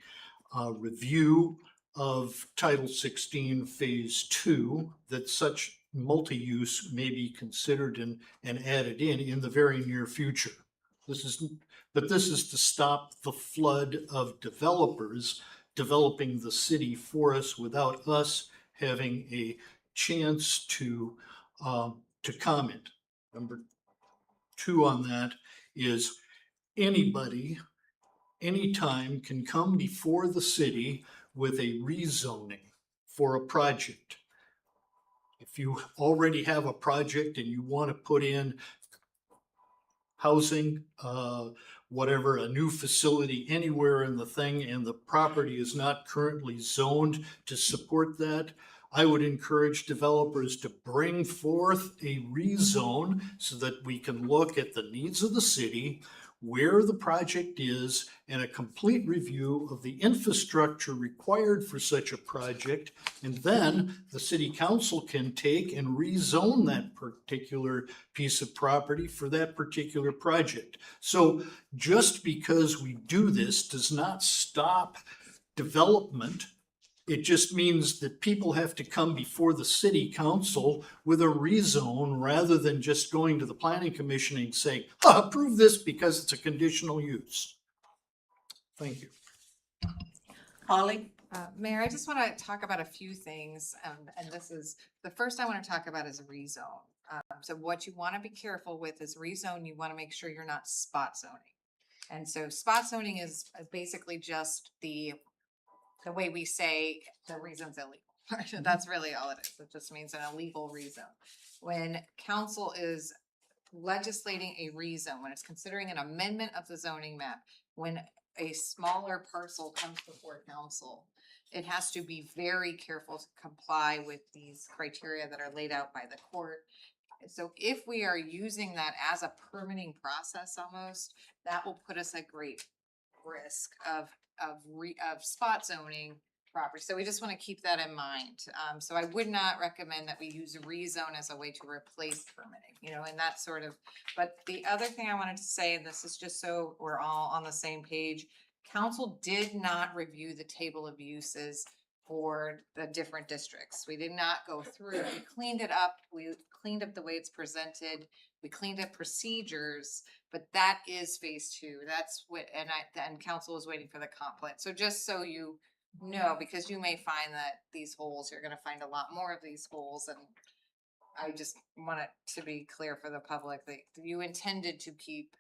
review of Title 16 Phase 2, that such multi-use may be considered and added in the very near future. This is to stop the flood of developers developing the city for us without us having a chance to comment. Number 2 on that is anybody, anytime can come before the city with a rezoning for a project. If you already have a project and you want to put in housing, whatever, a new facility anywhere in the thing, and the property is not currently zoned to support that, I would encourage developers to bring forth a rezone so that we can look at the needs of the city, where the project is, and a complete review of the infrastructure required for such a project. And then the city council can take and rezone that particular piece of property for that particular project. So just because we do this does not stop development. It just means that people have to come before the city council with a rezone rather than just going to the planning commission and saying, approve this because it's a conditional use. Thank you. Holly? Mayor, I just want to talk about a few things, and this is, the first I want to talk about is rezone. So what you want to be careful with is rezone, you want to make sure you're not spot zoning. And so spot zoning is basically just the way we say the reason's illegal. That's really all it is. It just means an illegal rezone. When council is legislating a rezone, when it's considering an amendment of the zoning map, when a smaller parcel comes before council, it has to be very careful to comply with these criteria that are laid out by the court. So if we are using that as a permitting process almost, that will put us at great risk of spot zoning property. So we just want to keep that in mind. So I would not recommend that we use a rezone as a way to replace permitting, and that sort of, but the other thing I wanted to say, and this is just so we're all on the same page, council did not review the table of uses for the different districts. We did not go through, we cleaned it up. We cleaned up the way it's presented. We cleaned up procedures, but that is phase 2. That's what, and council is waiting for the comp plan. So just so you know, because you may find that these holes, you're gonna find a lot more of these holes, and I just want it to be clear for the public that you intended to keep,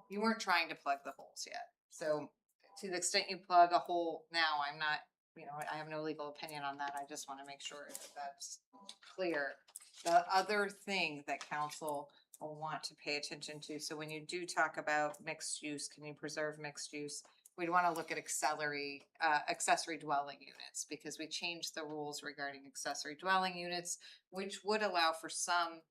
you weren't trying to plug the holes yet. So to the extent you plug a hole now, I'm not, you know, I have no legal opinion on that. I just want to make sure that that's clear. The other thing that council will want to pay attention to, so when you do talk about mixed use, can you preserve mixed use? We'd want to look at accessory dwelling units, because we changed the rules regarding accessory dwelling units, which would allow for some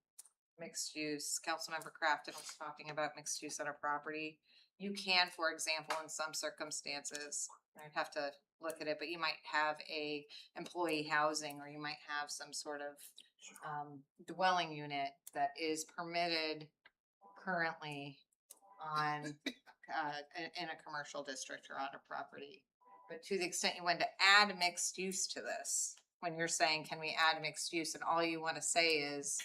mixed use. Councilmember Crafton was talking about mixed use on a property. You can, for example, in some circumstances, I'd have to look at it, but you might have a employee housing, or you might have some sort of dwelling unit that is permitted currently on in a commercial district or on a property. But to the extent you want to add mixed use to this, when you're saying, can we add mixed use, and all you want to say is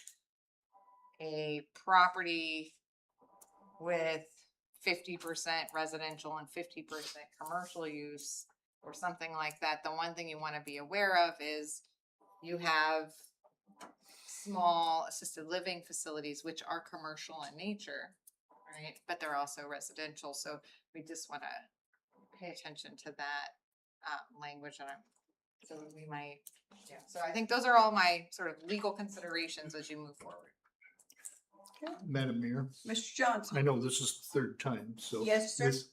a property with 50% residential and 50% commercial use, or something like that, the one thing you want to be aware of is you have small assisted living facilities, which are commercial in nature, right? But they're also residential, so we just want to pay attention to that language, and so we might, yeah. So I think those are all my sort of legal considerations as you move forward. Madam Mayor, Mr. Johnson? I know this is the third time, so. Yes, sir. this-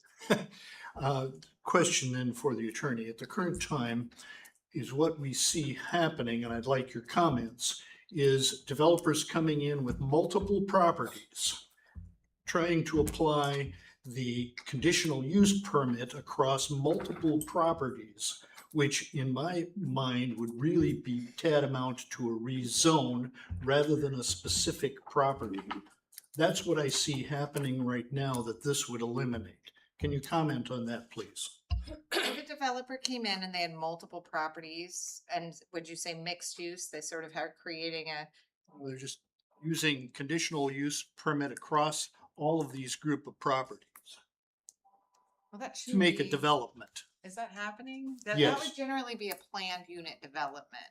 Question then for the attorney. At the current time, is what we see happening, and I'd like your comments, is developers coming in with multiple properties, trying to apply the conditional use permit across multiple properties, which in my mind would really be tantamount to a rezone rather than a specific property. That's what I see happening right now that this would eliminate. Can you comment on that, please? If a developer came in and they had multiple properties, and would you say mixed use, they sort of are creating a, They're just using conditional use permit across all of these group of properties well, that to should make a be- development. Is that happening? That Yes. would generally be a planned unit development.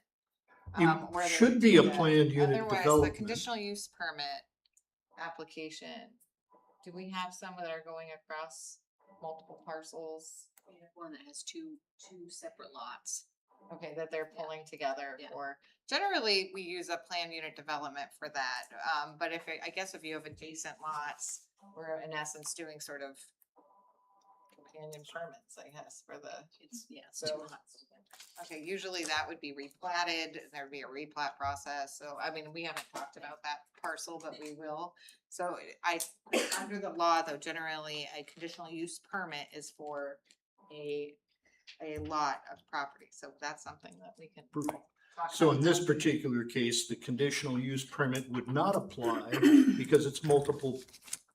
It where they should would be do a that. planned unit Otherwise, development. the conditional use permit application, do we have some that are going across multiple parcels? We have one that has two separate lots. Okay, that they're pulling together Yeah. for, generally, we use a planned unit development for that. But if, I guess if you have adjacent lots, we're in essence doing sort of companion permits, I guess, for the, It's, yeah, it's So- two lots together. okay, usually that would be replatted, there'd be a replat process. So, I mean, we haven't talked about that parcel, but we will. So under the law though, generally a conditional use permit is for a lot of property. So that's something that we can talk So about. in this particular case, the conditional use permit would not apply because it's multiple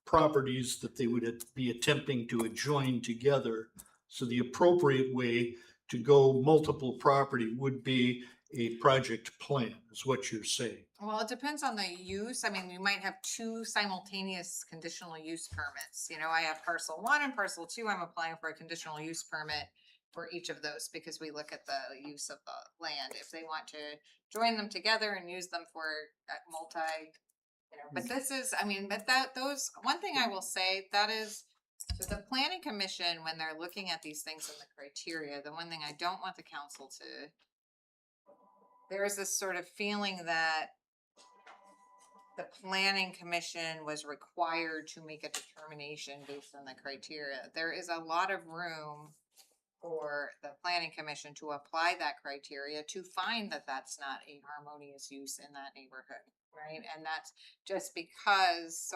properties that they would be attempting to adjoin together. So the appropriate way to go multiple property would be a project plan, is what you're saying. Well, it depends on the use. I mean, you might have two simultaneous conditional use permits. You know, I have parcel 1 and parcel 2. I'm applying for a conditional use permit for each of those because we look at the use of the land. If they want to join them together and use them for multi, you know, but this is, I mean, but those, one thing I will say, that is, so the planning commission, when they're looking at these things and the criteria, the one thing I don't want the council to, there is this sort of feeling that the planning commission was required to make a determination based on the criteria. There is a lot of room for the planning commission to apply that criteria to find that that's not a harmonious use in that neighborhood, right? And that's just because,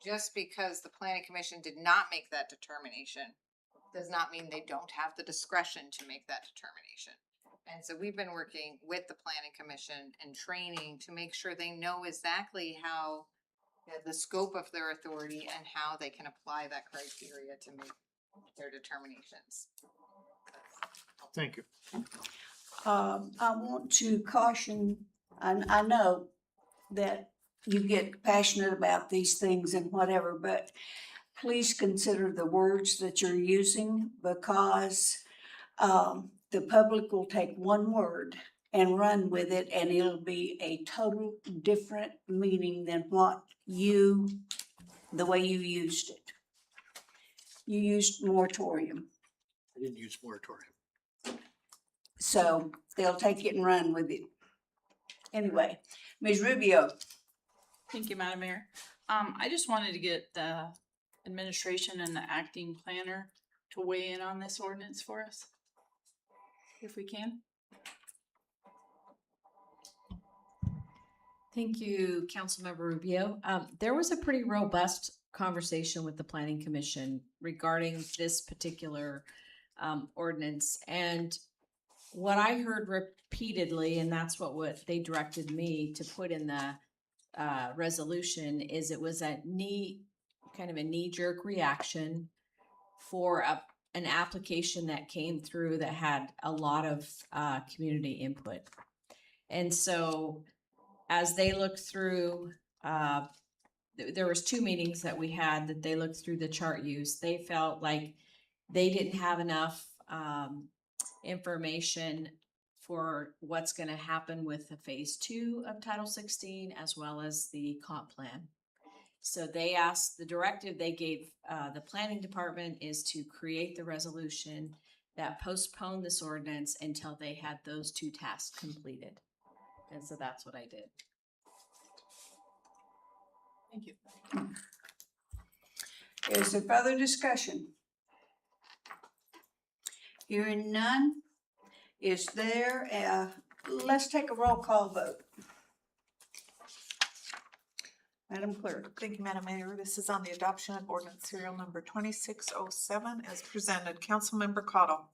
just because the planning commission did not make that determination does not mean they don't have the discretion to make that determination. And so we've been working with the planning commission and training to make sure they know exactly how, you know, the scope of their authority and how they can apply that criteria to make their determinations. Thank you. I want to caution, I know that you get passionate about these things and whatever, but please consider the words that you're using because the public will take one word and run with it and it'll be a total different meaning than what the way you used it. You used moratorium. I didn't use moratorium. So they'll take it and run with it. Anyway, Ms. Rubio, Thank you, Madam Mayor. I just wanted to get the administration and the acting planner to weigh in on this ordinance for us, if we can. Thank you, Councilmember Rubio. There was a pretty robust conversation with the Planning Commission regarding this particular ordinance. And what I heard repeatedly, and that's what they directed me to put in the resolution, is it was kind of a knee-jerk reaction for an application that came through that had a lot of community input. And so as they looked through, there was 2 meetings that we had that they looked through the chart use. They felt like they didn't have enough information for what's going to happen with the phase 2 of Title 16 as well as the comp plan. So they asked, the directive they gave the planning department is to create the resolution that postponed this ordinance until they had those 2 tasks completed. And so that's what I did. Thank you. is there further discussion? Hearing none, is there, let's take a roll call vote. Madam Clerk. Thank you, Madam Mayor. This is on the adoption of ordinance serial number 2607 as presented. Councilmember Cottle.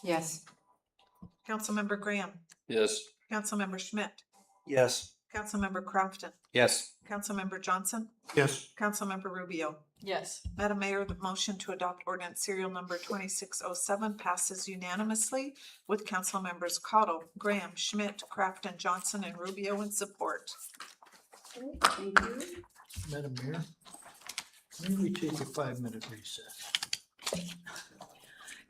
Yes. Councilmember Graham. Yes. Councilmember Schmidt. Yes. Councilmember Crafton. Yes. Councilmember Johnson. Yes. Councilmember Rubio. Yes. Madam Mayor, the motion to adopt ordinance serial number 2607 passes unanimously with council members Cottle, Graham, Schmidt, Crafton, Johnson, and Rubio in support. Thank you. Madam Mayor, may we take a 5-minute recess?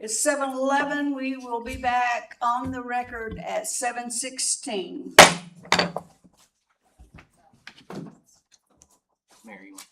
It's 7:11. We will be back on the record at 7:16. Mayor, you want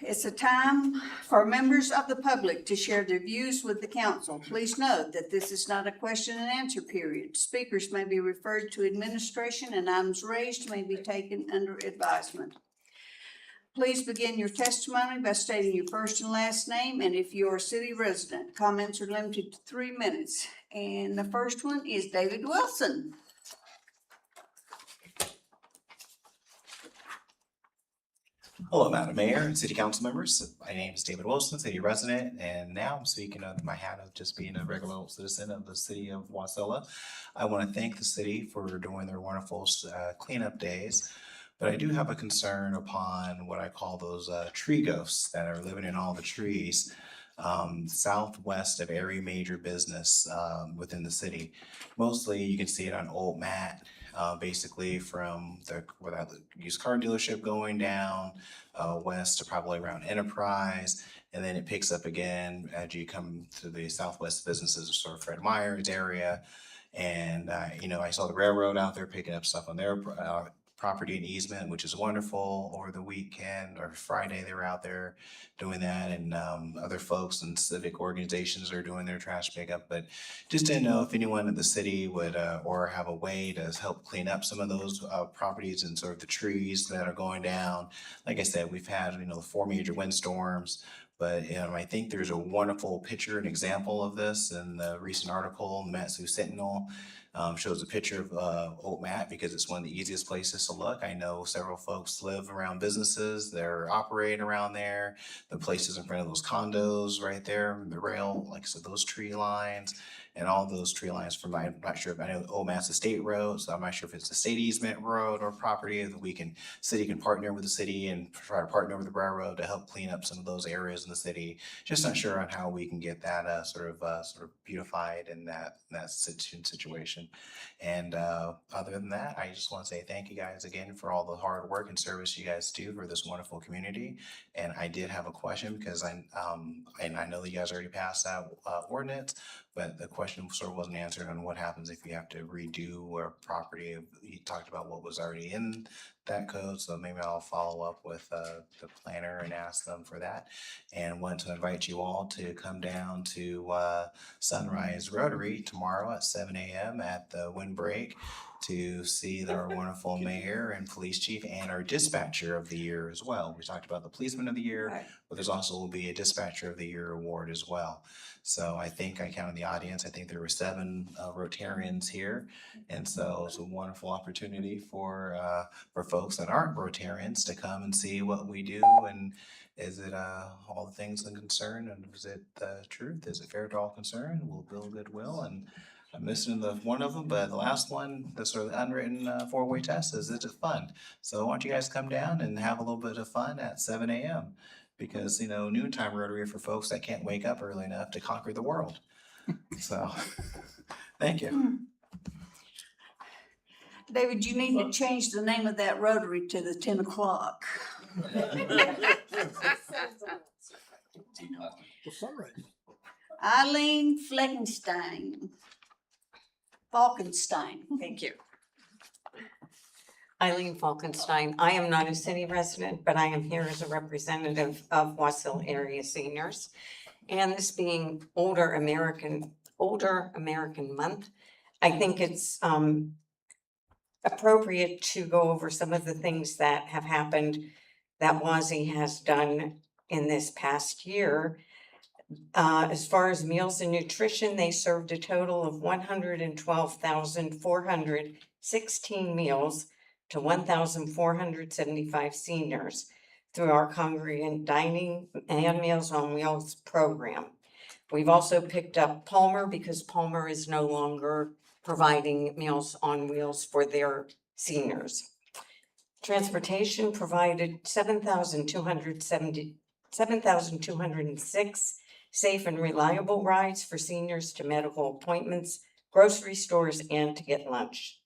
It's a time for members of the public to share their views with the council. Please note that this is not a question and answer period. Speakers may be referred to administration and items raised may be taken under advisement. Please begin your testimony by stating your first and last name, and if you're a city resident, comments are limited to 3 minutes. And the first one is David Wilson. Hello, Madam Mayor and City Council members. My name is David Wilson, city resident, and now I'm speaking under my hat of just being a regular old citizen of the city of Wasilla. I want to thank the city for doing their wonderful cleanup days, but I do have a concern upon what I call those tree ghosts that are living in all the trees southwest of every major business within the city. Mostly you can see it on Old Matt. Basically from where that used car dealership going down west to probably around Enterprise, and then it picks up again as you come to the southwest businesses, sort of Fred Meyer's area. And you know, I saw the railroad out there picking up stuff on their property and easement, which is wonderful. Over the weekend or Friday, they were out there doing that, and other folks and civic organizations are doing their trash pickup. But just didn't know if anyone in the city would or have a way to help clean up some of those properties and sort of the trees that are going down. Like I said, we've had 4 major windstorms. But I think there's a wonderful picture and example of this in the recent article in the Mat-Su Sentinel. Shows a picture of Old Matt because it's one of the easiest places to look. I know several folks live around businesses, they're operating around there. The places in front of those condos right there, the rail, like I said, those tree lines and all those tree lines from, I'm not sure if I know Old Matt's a state road, so I'm not sure if it's a state easement road or property that city can partner with the city and try to partner with the railroad to help clean up some of those areas in the city. Just not sure on how we can get that sort of beautified in that situation. And other than that, I just want to say thank you guys again for all the hard work and service you guys do for this wonderful community. And I did have a question because and I know that you guys already passed that ordinance, but the question sort of wasn't answered on what happens if you have to redo a property. You talked about what was already in that code, so maybe I'll follow up with the planner and ask them for that. And want to invite you all to come down to Sunrise Rotary tomorrow at 7 a.m. at the windbreak to see our wonderful mayor and police chief and our dispatcher of the year as well. We talked about the policeman of the year, Right. but there's also will be a dispatcher of the year award as well. So I think I counted the audience. I think there were 7 Rotarians here. And so it's a wonderful opportunity for folks that aren't Rotarians to come and see what we do. And is it all the things in concern? And is it the truth? Is it fair to all concerned? We'll build goodwill. And I'm missing one of them, but the last one, the sort of unwritten 4-way test is it fun. So why don't you guys come down and have a little bit of fun at 7 a.m. because, noontime Rotary for folks that can't wake up early enough to conquer the world. So, thank you. David, you need to change the name of that Rotary to the 10 o'clock. Eileen Falkenstein. Thank you. Eileen Falkenstein. I am not a city resident, but I am here as a representative of Wasilla area seniors. And this being Older American Month, I think it's appropriate to go over some of the things that have happened that WASI has done in this past year. As far as meals and nutrition, they served a total of 112,416 meals to 1,475 seniors through our congregant dining and Meals on Wheels program. We've also picked up Palmer because Palmer is no longer providing Meals on Wheels for their seniors. Transportation provided 7,206 safe and reliable rides for seniors to medical appointments, grocery stores, and to get lunch.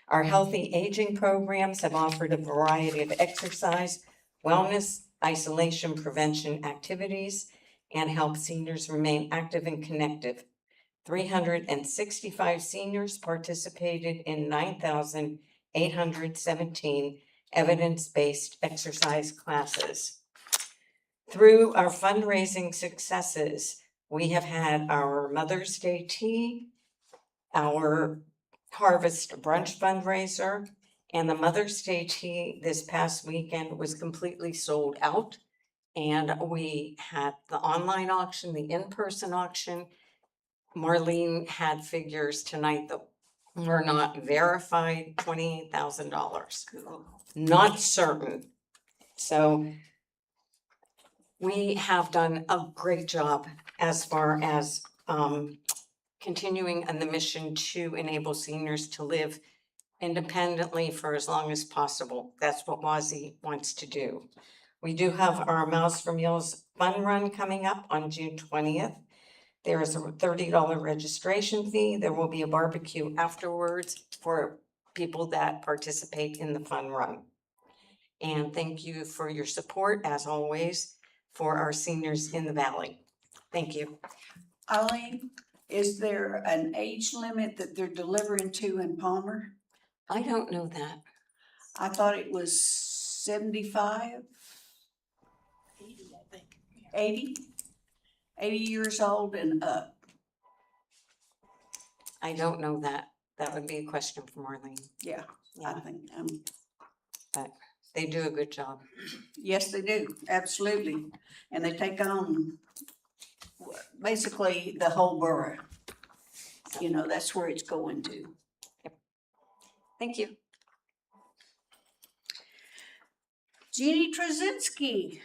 Our healthy aging programs have offered a variety of exercise, wellness, isolation prevention activities, and help seniors remain active and connected. 365 seniors participated in 9,817 evidence-based exercise classes. Through our fundraising successes, we have had our Mother's Day tea, our Harvest Brunch fundraiser, and the Mother's Day tea this past weekend was completely sold out. And we had the online auction, the in-person auction. Marlene had figures tonight that were not verified, $28,000. Not certain. So we have done a great job as far as continuing on the mission to enable seniors to live independently for as long as possible. That's what WASI wants to do. We do have our Miles for Meals Fun Run coming up on June 20th. There is a $30 registration fee. There will be a barbecue afterwards for people that participate in the fun run. And thank you for your support, as always, for our seniors in the Valley. Thank you. Eileen, is there an age limit that they're delivering to in Palmer? I don't know that. I thought it was 75, 80? 80 years old and up. I don't know that. That would be a question for Marlene. Yeah, I think, But they do a good job. yes, they do, absolutely. And they take on basically the whole borough. You know, that's where it's going to. Thank you. Jeannie Trzynski.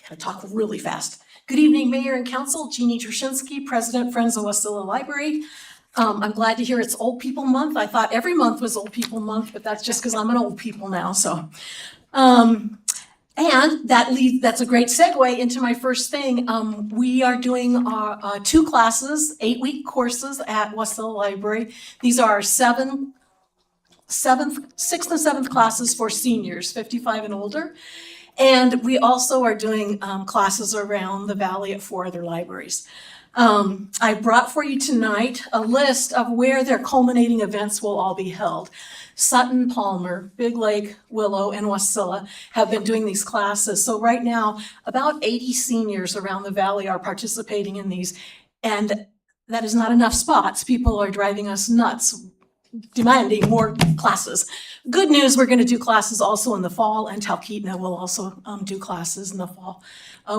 I talk really fast. Good evening, Mayor and Council. Jeannie Trzynski, President, Friends of Wasilla Library. I'm glad to hear it's Old People Month. I thought every month was Old People Month, but that's just because I'm an old people now, so. And that's a great segue into my first thing. We are doing our 2 classes, 8-week courses at Wasilla Library. These are our 6th and 7th classes for seniors, 55 and older. And we also are doing classes around the valley at 4 other libraries. I brought for you tonight a list of where their culminating events will all be held. Sutton, Palmer, Big Lake, Willow, and Wasilla have been doing these classes. So right now, about 80 seniors around the valley are participating in these. And that is not enough spots. People are driving us nuts, demanding more classes. Good news, we're going to do classes also in the fall, and Talkeetna will also do classes in the fall.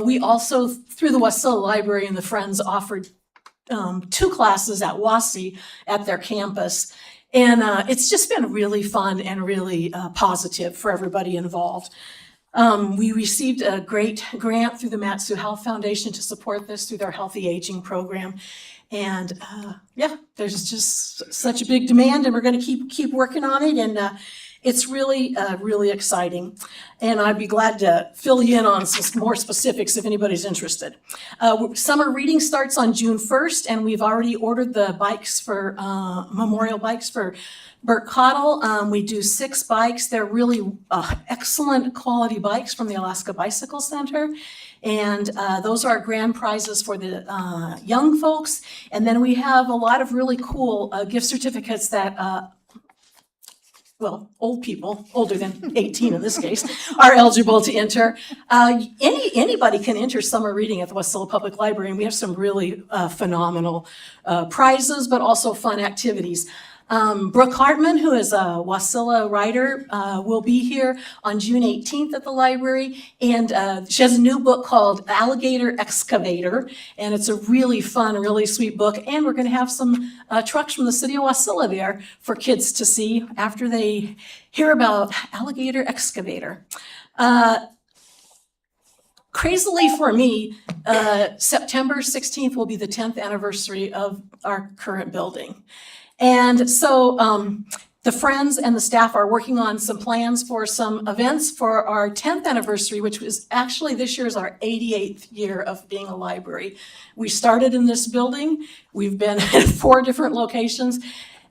We also, through the Wasilla Library and the Friends, offered 2 classes at WASI at their campus. And it's just been really fun and really positive for everybody involved. We received a great grant through the Matsu Health Foundation to support this through their Healthy Aging program. And yeah, there's just such a big demand, and we're going to keep working on it. And it's really, really exciting. And I'd be glad to fill you in on some more specifics if anybody's interested. Summer reading starts on June 1st, and we've already ordered the bikes for memorial bikes for Burt Cottle. We do 6 bikes. They're really excellent quality bikes from the Alaska Bicycle Center. And those are our grand prizes for the young folks. And then we have a lot of really cool gift certificates that well, old people, older than 18 in this case, are eligible to enter. Anybody can enter summer reading at the Wasilla Public Library, and we have some really phenomenal prizes, but also fun activities. Brooke Hartman, who is a Wasilla writer, will be here on June 18th at the library. And she has a new book called Alligator Excavator. And it's a really fun, really sweet book. And we're going to have some trucks from the city of Wasilla there for kids to see after they hear about Alligator Excavator. Crazily for me, September 16th will be the 10th anniversary of our current building. And so the Friends and the staff are working on some plans for some events for our 10th anniversary, which was actually this year is our 88th year of being a library. We started in this building. We've been at 4 different locations.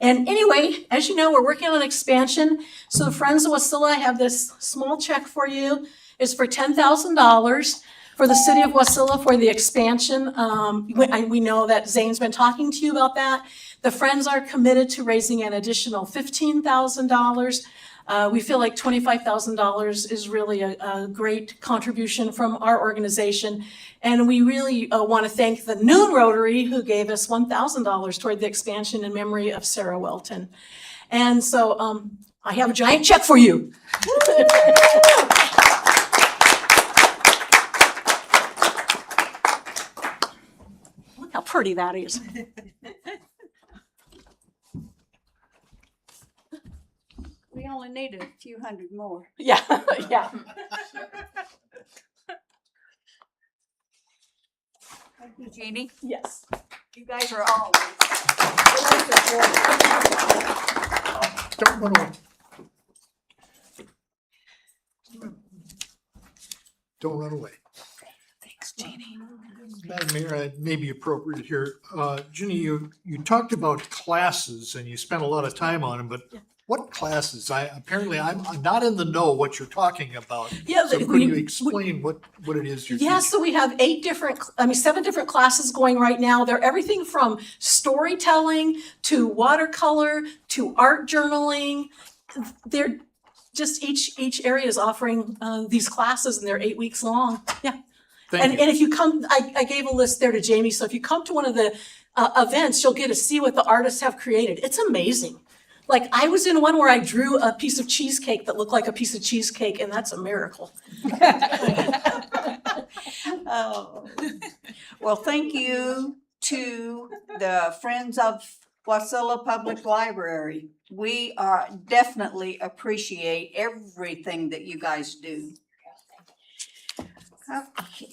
And anyway, as you know, we're working on expansion. So the Friends of Wasilla, I have this small check for you. It's for $10,000 for the city of Wasilla for the expansion. We know that Zane's been talking to you about that. The Friends are committed to raising an additional $15,000. We feel like $25,000 is really a great contribution from our organization. And we really want to thank the Noon Rotary, who gave us $1,000 toward the expansion in memory of Sarah Welton. And so I have a giant check for you. Look how pretty that is. We only needed a few hundred more. Yeah, yeah. Thank you, Jeannie. Yes. You guys are always. Don't run away. Don't run away. Thanks, Jeannie. Madam Mayor, it may be appropriate here. Ginny, you talked about classes and you spent a lot of time on them, but what classes? Apparently I'm not in the know what you're talking about. Yeah, So could you explain what it is you're Yeah, teaching? so we have 7 different classes going right now. They're everything from storytelling to watercolor to art journaling. They're just each area is offering these classes and they're 8 weeks long. Yeah. Thank you. And if you come, I gave a list there to Jamie, so if you come to one of the events, you'll get to see what the artists have created. It's amazing. Like, I was in one where I drew a piece of cheesecake that looked like a piece of cheesecake, and that's a miracle. Oh. Well, thank you to the Friends of Wasilla Public Library. We definitely appreciate everything that you guys do. Okay.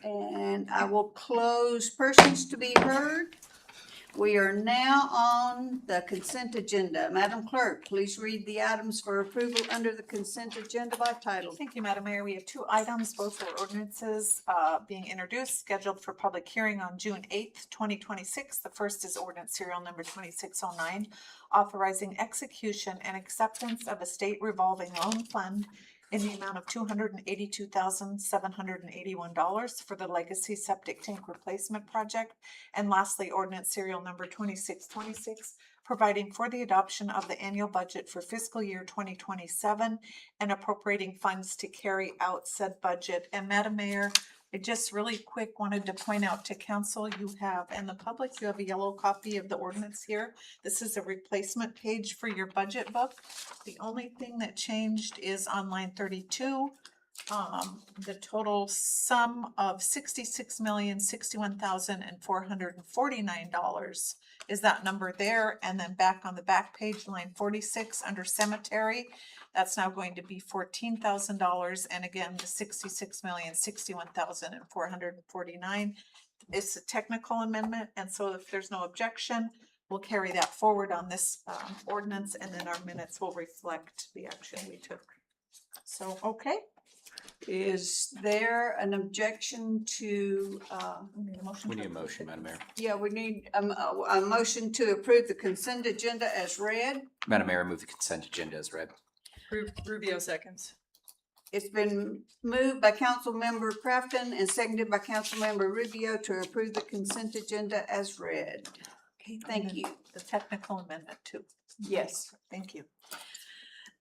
And I will close persons to be heard. We are now on the consent agenda. Madam Clerk, please read the items for approval under the consent agenda by title. Thank you, Madam Mayor. We have 2 items, both are ordinances being introduced, scheduled for public hearing on June 8th, 2026. The first is ordinance serial number 2609, authorizing execution and acceptance of a state revolving loan fund in the amount of $282,781 for the Legacy Septic Tank Replacement Project. And lastly, ordinance serial number 2626, providing for the adoption of the annual budget for fiscal year 2027 and appropriating funds to carry out said budget. And Madam Mayor, I just really quick wanted to point out to council, you have, and the public, you have a yellow copy of the ordinance here. This is a replacement page for your budget book. The only thing that changed is on line 32. The total sum of $66,061,449 is that number there. And then back on the back page, line 46, under cemetery, that's now going to be $14,000. And again, the $66,061,449 is a technical amendment. And so if there's no objection, we'll carry that forward on this ordinance, and then our minutes will reflect the action we took. So, okay. Is there an objection to, We need a motion. We need a motion, Madam Mayor. yeah, we need a motion to approve the consent agenda as read. Madam Mayor, I move the consent agenda as read. Rubio seconds. It's been moved by Councilmember Crafton and seconded by Councilmember Rubio to approve the consent agenda as read. Okay, thank you. The technical amendment too. Yes. Thank you.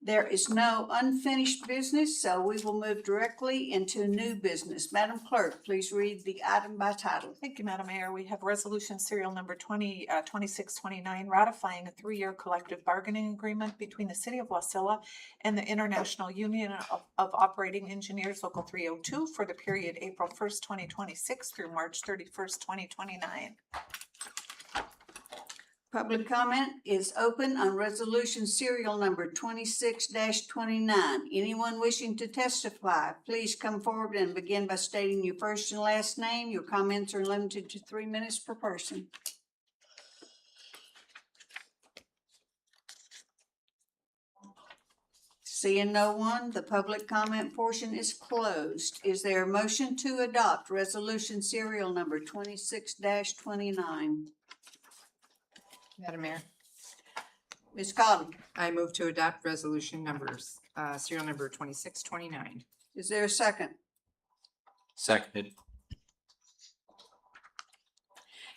There is no unfinished business, so we will move directly into new business. Madam Clerk, please read the item by title. Thank you, Madam Mayor. We have resolution serial number 2629, ratifying a 3-year collective bargaining agreement between the City of Wasilla and the International Union of Operating Engineers, Local 302, for the period April 1st, 2026 through March 31st, 2029. Public comment is open on resolution serial number 26-29. Anyone wishing to testify, please come forward and begin by stating your first and last name. Your comments are limited to 3 minutes per person. Seeing no one, the public comment portion is closed. Is there a motion to adopt resolution serial number 26-29? Madam Mayor, Ms. Cottle, I move to adopt resolution numbers, serial number 2629. is there a second? Seconded.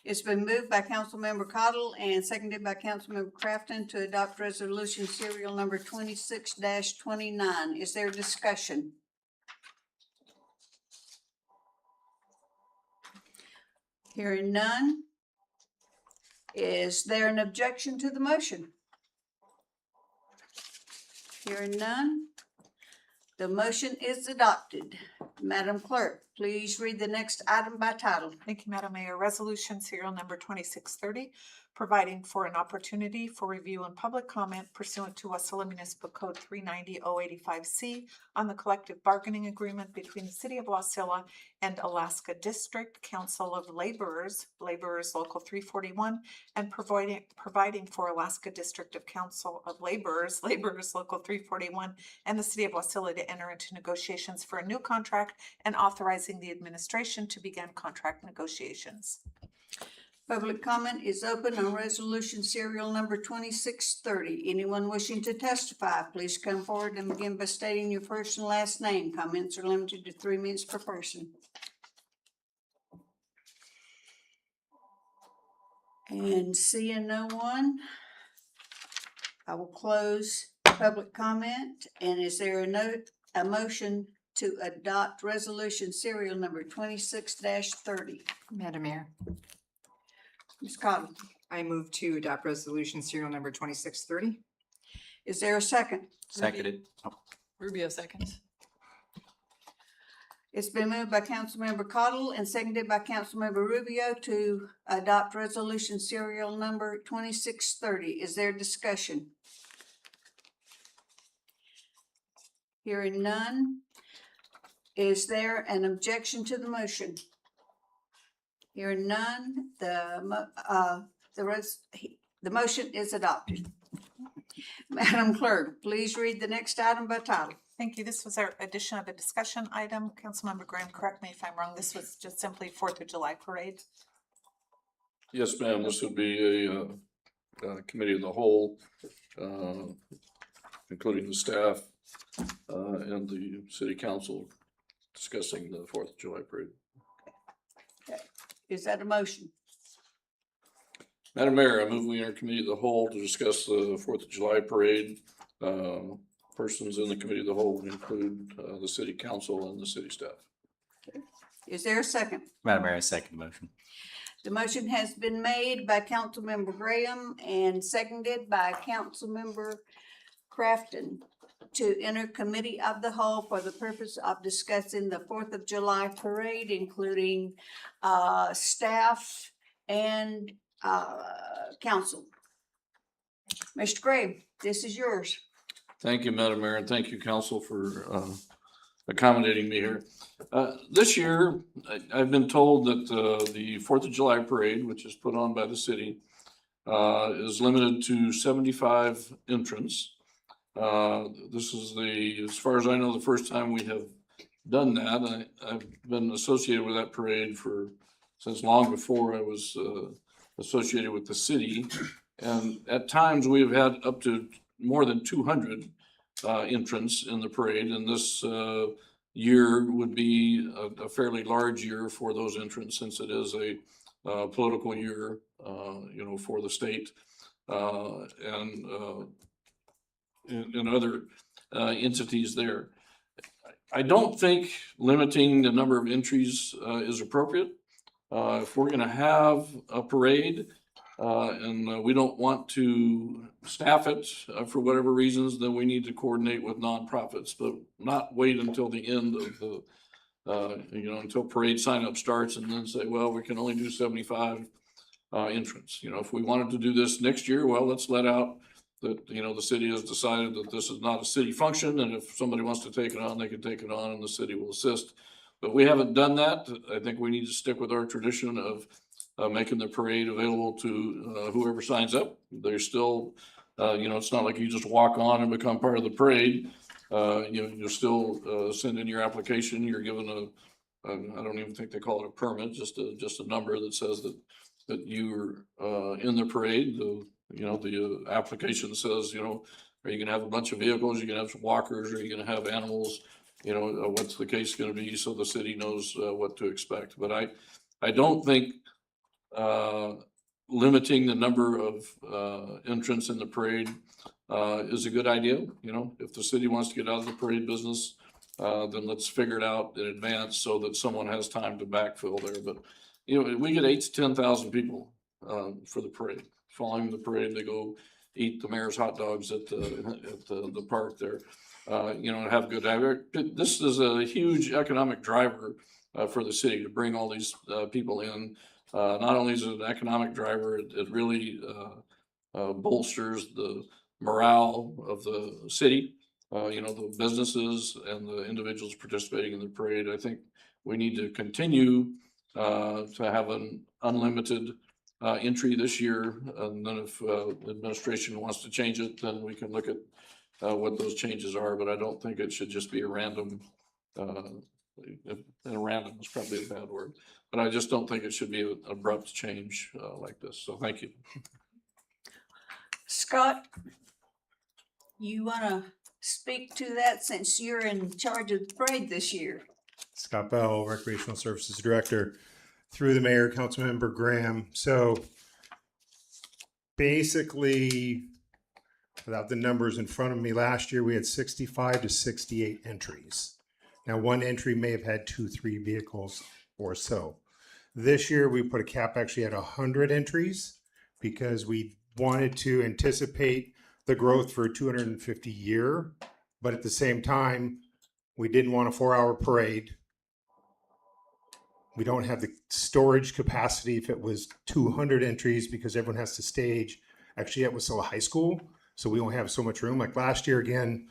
It's been moved by Councilmember Cottle and seconded by Councilmember Crafton to adopt resolution serial number 26-29. Is there discussion? Hearing none. Is there an objection to the motion? Hearing none. The motion is adopted. Madam Clerk, please read the next item by title. Thank you, Madam Mayor. Resolution serial number 2630, providing for an opportunity for review and public comment pursuant to Wasilla Municipal Code 390-085C on the collective bargaining agreement between the City of Wasilla and Alaska District Council of Laborers, Local 341, and providing for Alaska District of Council of Laborers, Local 341, and the City of Wasilla to enter into negotiations for a new contract and authorizing the administration to begin contract negotiations. Public comment is open on resolution serial number 2630. Anyone wishing to testify, please come forward and begin by stating your first and last name. Comments are limited to 3 minutes per person. And seeing no one, I will close public comment. And is there a motion to adopt resolution serial number 26-30? Madam Mayor, Ms. Cottle, I move to adopt resolution serial number 2630. is there a second? Seconded. Rubio seconds. It's been moved by Councilmember Cottle and seconded by Councilmember Rubio to adopt resolution serial number 2630. Is there discussion? Hearing none. Is there an objection to the motion? Hearing none, the motion is adopted. Madam Clerk, please read the next item by title. Thank you. This was our addition of a discussion item. Councilmember Graham, correct me if I'm wrong. This was just simply 4th of July parade. Yes, ma'am, this would be a committee of the whole, including the staff and the city council discussing the 4th of July parade. Is that a motion? Madam Mayor, I move we enter committee of the whole to discuss the 4th of July parade. Persons in the committee of the whole would include the city council and the city staff. Is there a second? Madam Mayor, I second the motion. The motion has been made by Councilmember Graham and seconded by Councilmember Crafton to enter committee of the whole for the purpose of discussing the 4th of July parade, including staff and council. Mr. Graham, this is yours. Thank you, Madam Mayor, and thank you, council, for accommodating me here. This year, I've been told that the 4th of July parade, which is put on by the city, is limited to 75 entrants. This is as far as I know, the first time we have done that. I've been associated with that parade since long before I was associated with the city. And at times we have had up to more than 200 entrants in the parade. And this year would be a fairly large year for those entrants, since it is a political year, for the state and other entities there. I don't think limiting the number of entries is appropriate. If we're gonna have a parade and we don't want to staff it for whatever reasons, then we need to coordinate with nonprofits, but not wait until the end of the, until parade sign up starts and then say, well, we can only do 75 entrants. If we wanted to do this next year, well, let's let out that, the city has decided that this is not a city function, and if somebody wants to take it on, they can take it on and the city will assist. But we haven't done that. I think we need to stick with our tradition of making the parade available to whoever signs up. There's still, it's not like you just walk on and become part of the parade. You still send in your application. You're given I don't even think they call it a permit, just a number that says that you're in the parade. The application says, are you gonna have a bunch of vehicles? Are you gonna have some walkers? Are you gonna have animals? What's the case gonna be? So the city knows what to expect. But I don't think limiting the number of, entrants in the parade, is a good idea. You know, if the city wants to get out of the parade business, then let's figure it out in advance so that someone has time to backfill there. But, you know, we get 8,000 to 10,000 people, for the parade. Following the parade, they go eat the mayor's hot dogs at the park there, you know, and have a good time. This is a huge economic driver, for the city to bring all these, people in. Not only is it an economic driver, it really, bolsters the morale of the city. You know, the businesses and the individuals participating in the parade. I think we need to continue, to have an unlimited, entry this year. And then if, the administration wants to change it, then we can look at, what those changes are. But I don't think it should just be a random, and random is probably a bad word, but I just don't think it should be an abrupt change, like this. So thank you. Scott, you wanna speak to that since you're in charge of the parade this year? Scott Bell, Recreational Services Director, through the mayor, Councilmember Graham. So basically, without the numbers in front of me, last year we had 65 to 68 entries. Now, one entry may have had 2-3 vehicles or so. This year we put a cap actually at 100 entries because we wanted to anticipate the growth for a 250 year, but at the same time, we didn't want a 4-hour parade. We don't have the storage capacity if it was 200 entries because everyone has to stage actually at Wasilla High School. So we don't have so much room. Like last year, again,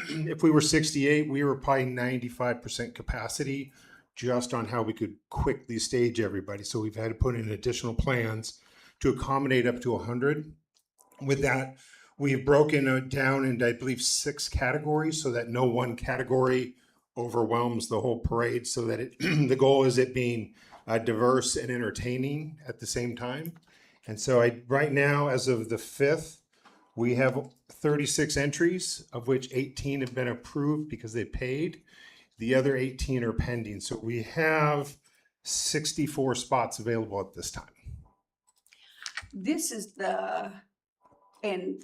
if we were 68, we were probably 95% capacity just on how we could quickly stage everybody. So we've had to put in additional plans to accommodate up to 100. With that, we've broken it down into, I believe, 6 categories so that no one category overwhelms the whole parade, so that it, the goal is it being diverse and entertaining at the same time. And so right now, as of the 5th, we have 36 entries, of which 18 have been approved because they paid. The other 18 are pending. So we have 64 spots available at this time. This is and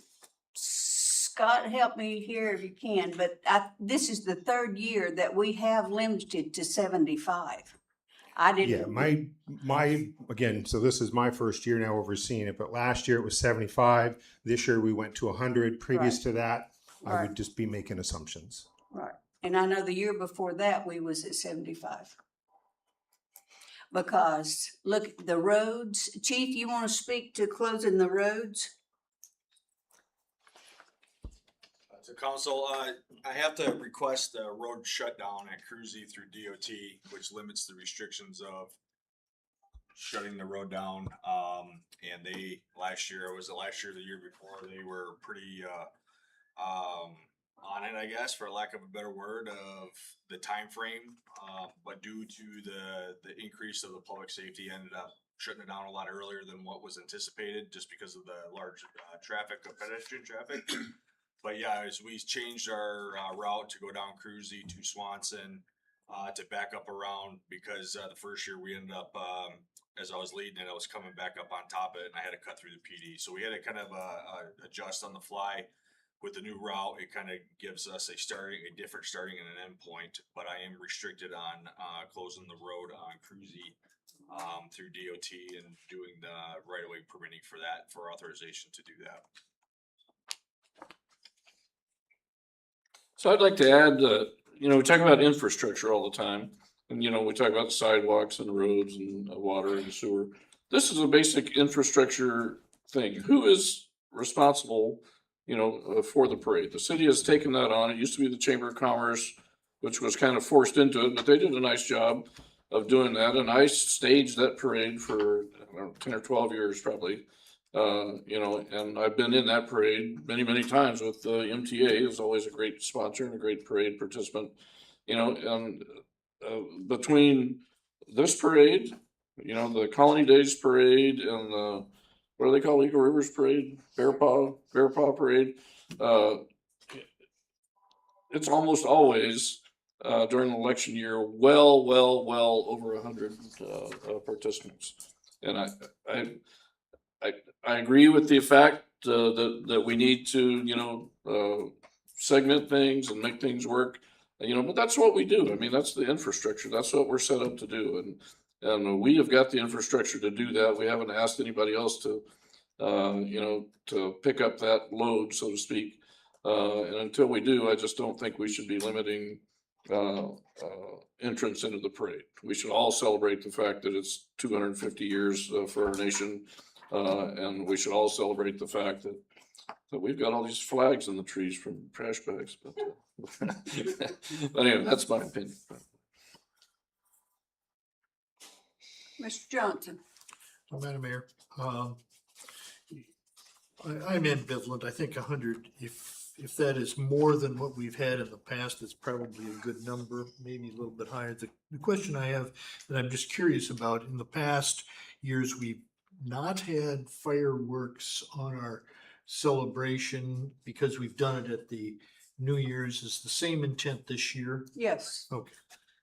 Scott, help me here if you can, but this is the 3rd year that we have limited to 75. I didn't. Yeah, my again, so this is my first year now overseeing it, but last year it was 75. This year we went to 100. Previous Right. to that, I Right. would just be making assumptions. Right. And I know the year before that, we was at 75. Because look, the roads, Chief, you want to speak to closing the roads? To council, I have to request a road shutdown at Cruzy through DOT, which limits the restrictions of shutting the road down. And they, last year, was it last year, or the year before, they were pretty, on it, I guess, for lack of a better word, of the time frame. But due to the increase of the public safety, ended up shutting it down a lot earlier than what was anticipated, just because of the large traffic of pedestrian traffic. But yeah, as we changed our route to go down Cruzy to Swanson, to back up around, because the first year we ended up, as I was leading it, I was coming back up on top of it, and I had to cut through the PD. So we had to kind of adjust on the fly. With the new route, it kind of gives us a different starting and an end point. But I am restricted on closing the road on Cruzy through DOT and doing the right-of-way permitting for that, for authorization to do that. So I'd like to add that, you know, we talk about infrastructure all the time. And, you know, we talk about sidewalks and roads and water and sewer. This is a basic infrastructure thing. Who is responsible, you know, for the parade? The city has taken that on. It used to be the Chamber of Commerce, which was kind of forced into it, but they did a nice job of doing that. And I staged that parade for, I don't know, 10 or 12 years probably. You know, and I've been in that parade many, many times with the MTA. Is always a great sponsor and a great parade participant, you know, and between this parade, you know, the Colony Days parade and the, what do they call Eagle Rivers parade? Bear Paw parade. It's almost always during the election year, well over 100 participants. And I agree with the fact, that we need to, segment things and make things work, but that's what we do. I mean, that's the infrastructure. That's what we're set up to do. And we have got the infrastructure to do that. We haven't asked anybody else to, to pick up that load, so to speak. And until we do, I just don't think we should be limiting, entrance into the parade. We should all celebrate the fact that it's 250 years, for our nation. And we should all celebrate the fact that we've got all these flags in the trees from trash bags. But anyway, that's my opinion. Mr. Johnson. So, Madam Mayor, I'm ambivalent. I think 100, if that is more than what we've had in the past, it's probably a good number, maybe a little bit higher. The question I have that I'm just curious about, in the past years, we've not had fireworks on our celebration because we've done it at the New Year's. Is the same intent this year? Yes. Okay.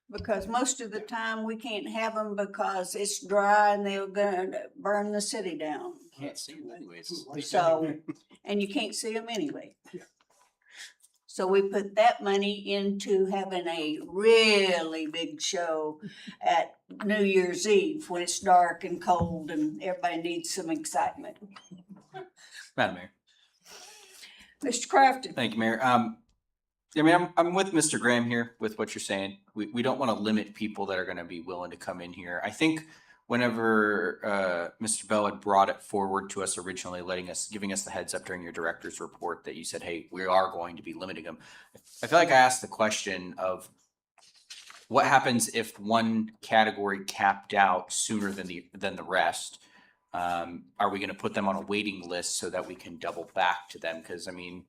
Because most of the time we can't have them because it's dry and they're gonna burn the city down. Can't see them anyways. So, and you can't see them anyway. So we put that money into having a really big show at New Year's Eve when it's dark and cold and everybody needs some excitement. Madam Mayor. Mr. Crafton. Thank you, Mayor. I mean, I'm with Mr. Graham here with what you're saying. We don't want to limit people that are going to be willing to come in here. I think whenever Mr. Bell had brought it forward to us originally, giving us the heads up during your director's report that you said, hey, we are going to be limiting them. I feel like I asked the question of what happens if one category capped out sooner than the rest? Are we going to put them on a waiting list so that we can double back to them? Because I mean,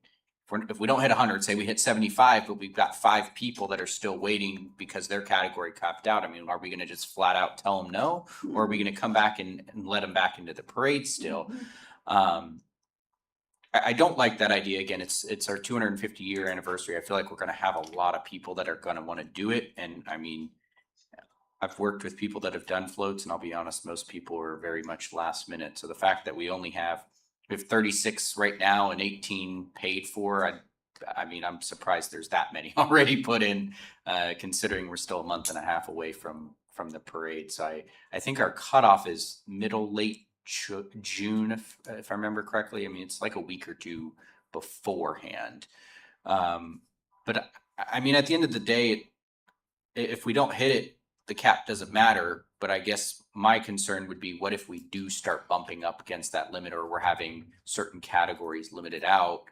if we don't hit 100, say we hit 75, but we've got 5 people that are still waiting because their category capped out. I mean, are we going to just flat out tell them no? Or are we going to come back and let them back into the parade still? I don't like that idea. Again, it's our 250 year anniversary. I feel like we're going to have a lot of people that are going to want to do it. And I mean, I've worked with people that have done floats, and I'll be honest, most people are very much last minute. So the fact that we have 36 right now and 18 paid for, I mean, I'm surprised there's that many already put in, considering we're still a month and a half away from the parade. So I think our cutoff is late June, if I remember correctly. I mean, it's like a week or two beforehand. But I mean, at the end of the day, if we don't hit it, the cap doesn't matter. But I guess my concern would be, what if we do start bumping up against that limit, or we're having certain categories limited out?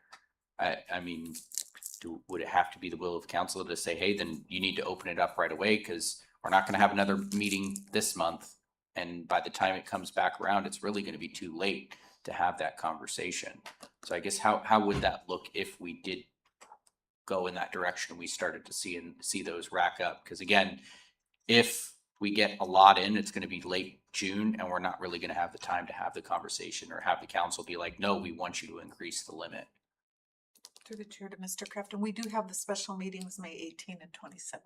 I mean, would it have to be the will of council to say, hey, then you need to open it up right away, because we're not going to have another meeting this month, and by the time it comes back around, it's really going to be too late to have that conversation. So I guess how would that look if we did go in that direction and we started to see those rack up? Because again, if we get a lot in, it's going to be late June, and we're not really going to have the time to have the conversation or have the council be like, no, we want you to increase the limit. Through the chair to Mr. Crafton, we do have the special meetings May 18 and 27.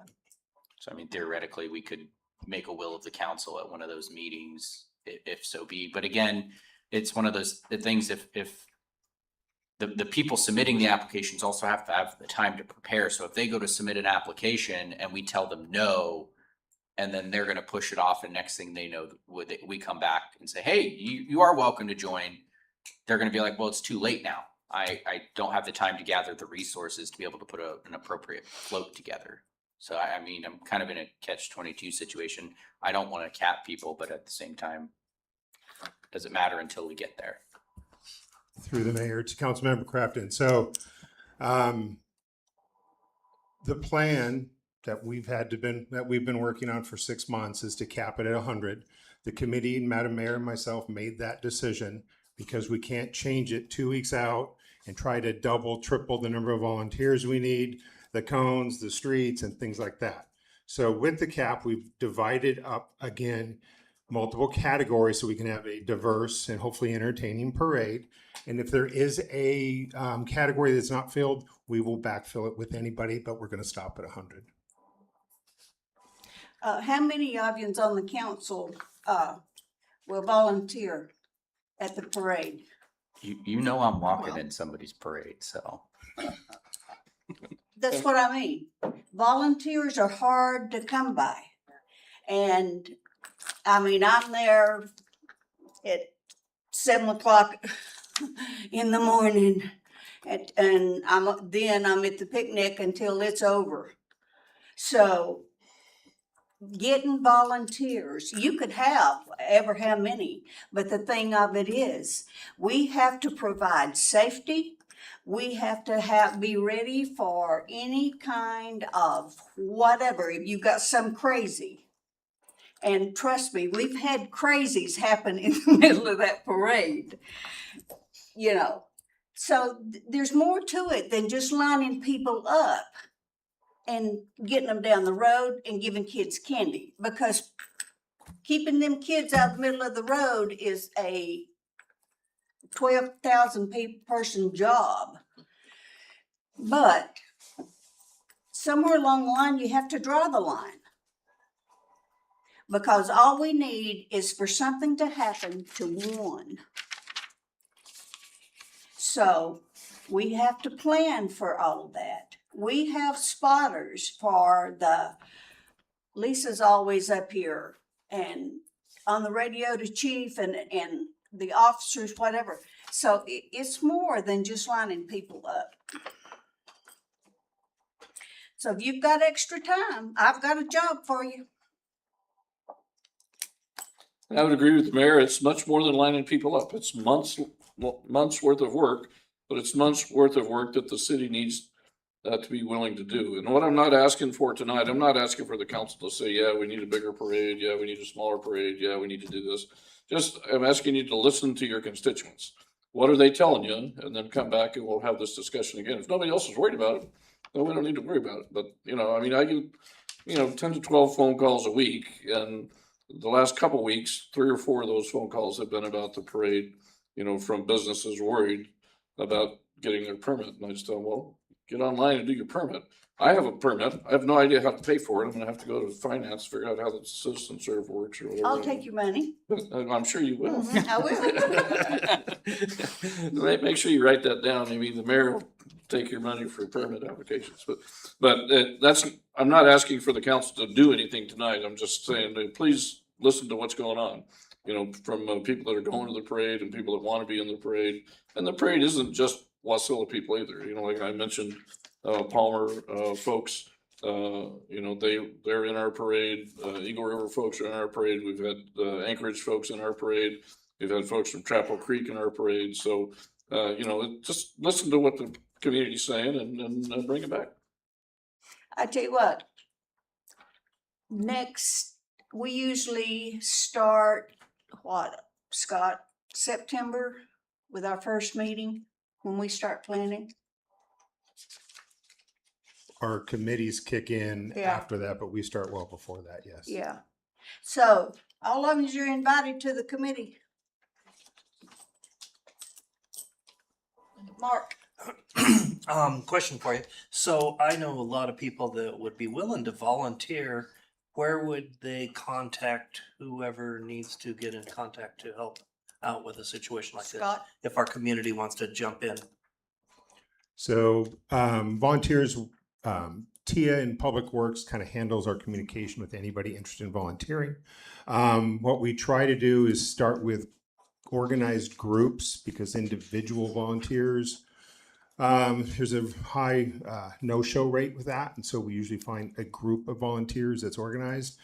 So I mean, theoretically, we could make a will of the council at one of those meetings, if so be. But again, it's one of those things, if the people submitting the applications also have to have the time to prepare. So if they go to submit an application and we tell them no, and then they're going to push it off, and next thing they know, we come back and say, hey, you are welcome to join. They're going to be like, well, it's too late now. I don't have the time to gather the resources to be able to put an appropriate float together. So I mean, I'm kind of in a catch-22 situation. I don't want to cap people, but at the same time, does it matter until we get there? Through the mayor to Councilmember Crafton. So the plan that we've been working on for 6 months is to cap it at 100. The committee, Madam Mayor and myself, made that decision because we can't change it 2 weeks out and try to double, triple the number of volunteers we need, the cones, the streets, and things like that. So with the cap, we've divided up again multiple categories so we can have a diverse and hopefully entertaining parade. And if there is a category that's not filled, we will backfill it with anybody, but we're going to stop at 100. How many of yous on the council will volunteer at the parade. You know I'm walking in somebody's parade, so. That's what I mean. Volunteers are hard to come by. And I mean, I'm there at 7 o'clock in the morning. And I'm at the picnic until it's over. So getting volunteers, you could have ever how many, but the thing of it is, we have to provide safety. We have to be ready for any kind of whatever. If you got some crazy, and trust me, we've had crazies happen in the middle of that parade, you know. So there's more to it than just lining people up and getting them down the road and giving kids candy, because keeping them kids out of the middle of the road is a 12,000 person job. But somewhere along the line, you have to draw the line. Because all we need is for something to happen to one. So we have to plan for all of that. We have spotters for Lisa's always up here and on the radio to chief and the officers, whatever. So it's more than just lining people up. So if you've got extra time, I've got a job for you. I would agree with the mayor. It's much more than lining people up. It's months worth of work, but it's months worth of work that the city needs to be willing to do. And what I'm not asking for tonight, I'm not asking for the council to say, yeah, we need a bigger parade. Yeah, we need a smaller parade. Yeah, we need to do this. Just, I'm asking you to listen to your constituents. What are they telling you? And then come back and we'll have this discussion again. If nobody else is worried about it, then we don't need to worry about it. But, you know, I mean, I get, 10 to 12 phone calls a week, and the last couple of weeks, 3 or 4 of those phone calls have been about the parade, from businesses worried about getting their permit. And I just tell them, well, get online and do your permit. I have a permit. I have no idea how to pay for it. I'm gonna have to go to finance, figure out how the citizen serve works or whatever. I'll take your money. I'm sure you will. I will. Make sure you write that down. I mean, the mayor will take your money for permit applications, but I'm not asking for the council to do anything tonight. I'm just saying, please listen to what's going on, from people that are going to the parade and people that want to be in the parade. And the parade isn't just Wasilla people either. Like I mentioned, Palmer folks, they're in our parade. Eagle River folks are in our parade. We've had Anchorage folks in our parade. We've had folks from Chapel Creek in our parade. So, just listen to what the community's saying and bring it back. I tell you what, we usually start, Scott, September with our first meeting when we start planning. Our committees kick in Yeah. after that, but we start well before that, yes. Yeah. So all of you are invited to the committee. Mark. Question for you. So I know a lot of people that would be willing to volunteer. Where would they contact whoever needs to get in contact to help out with a situation like this? Scott. If our community wants to jump in. So volunteers, Tia in Public Works kind of handles our communication with anybody interested in volunteering. What we try to do is start with organized groups, because individual volunteers, there's a high no-show rate with that. And so we usually find a group of volunteers that's organized,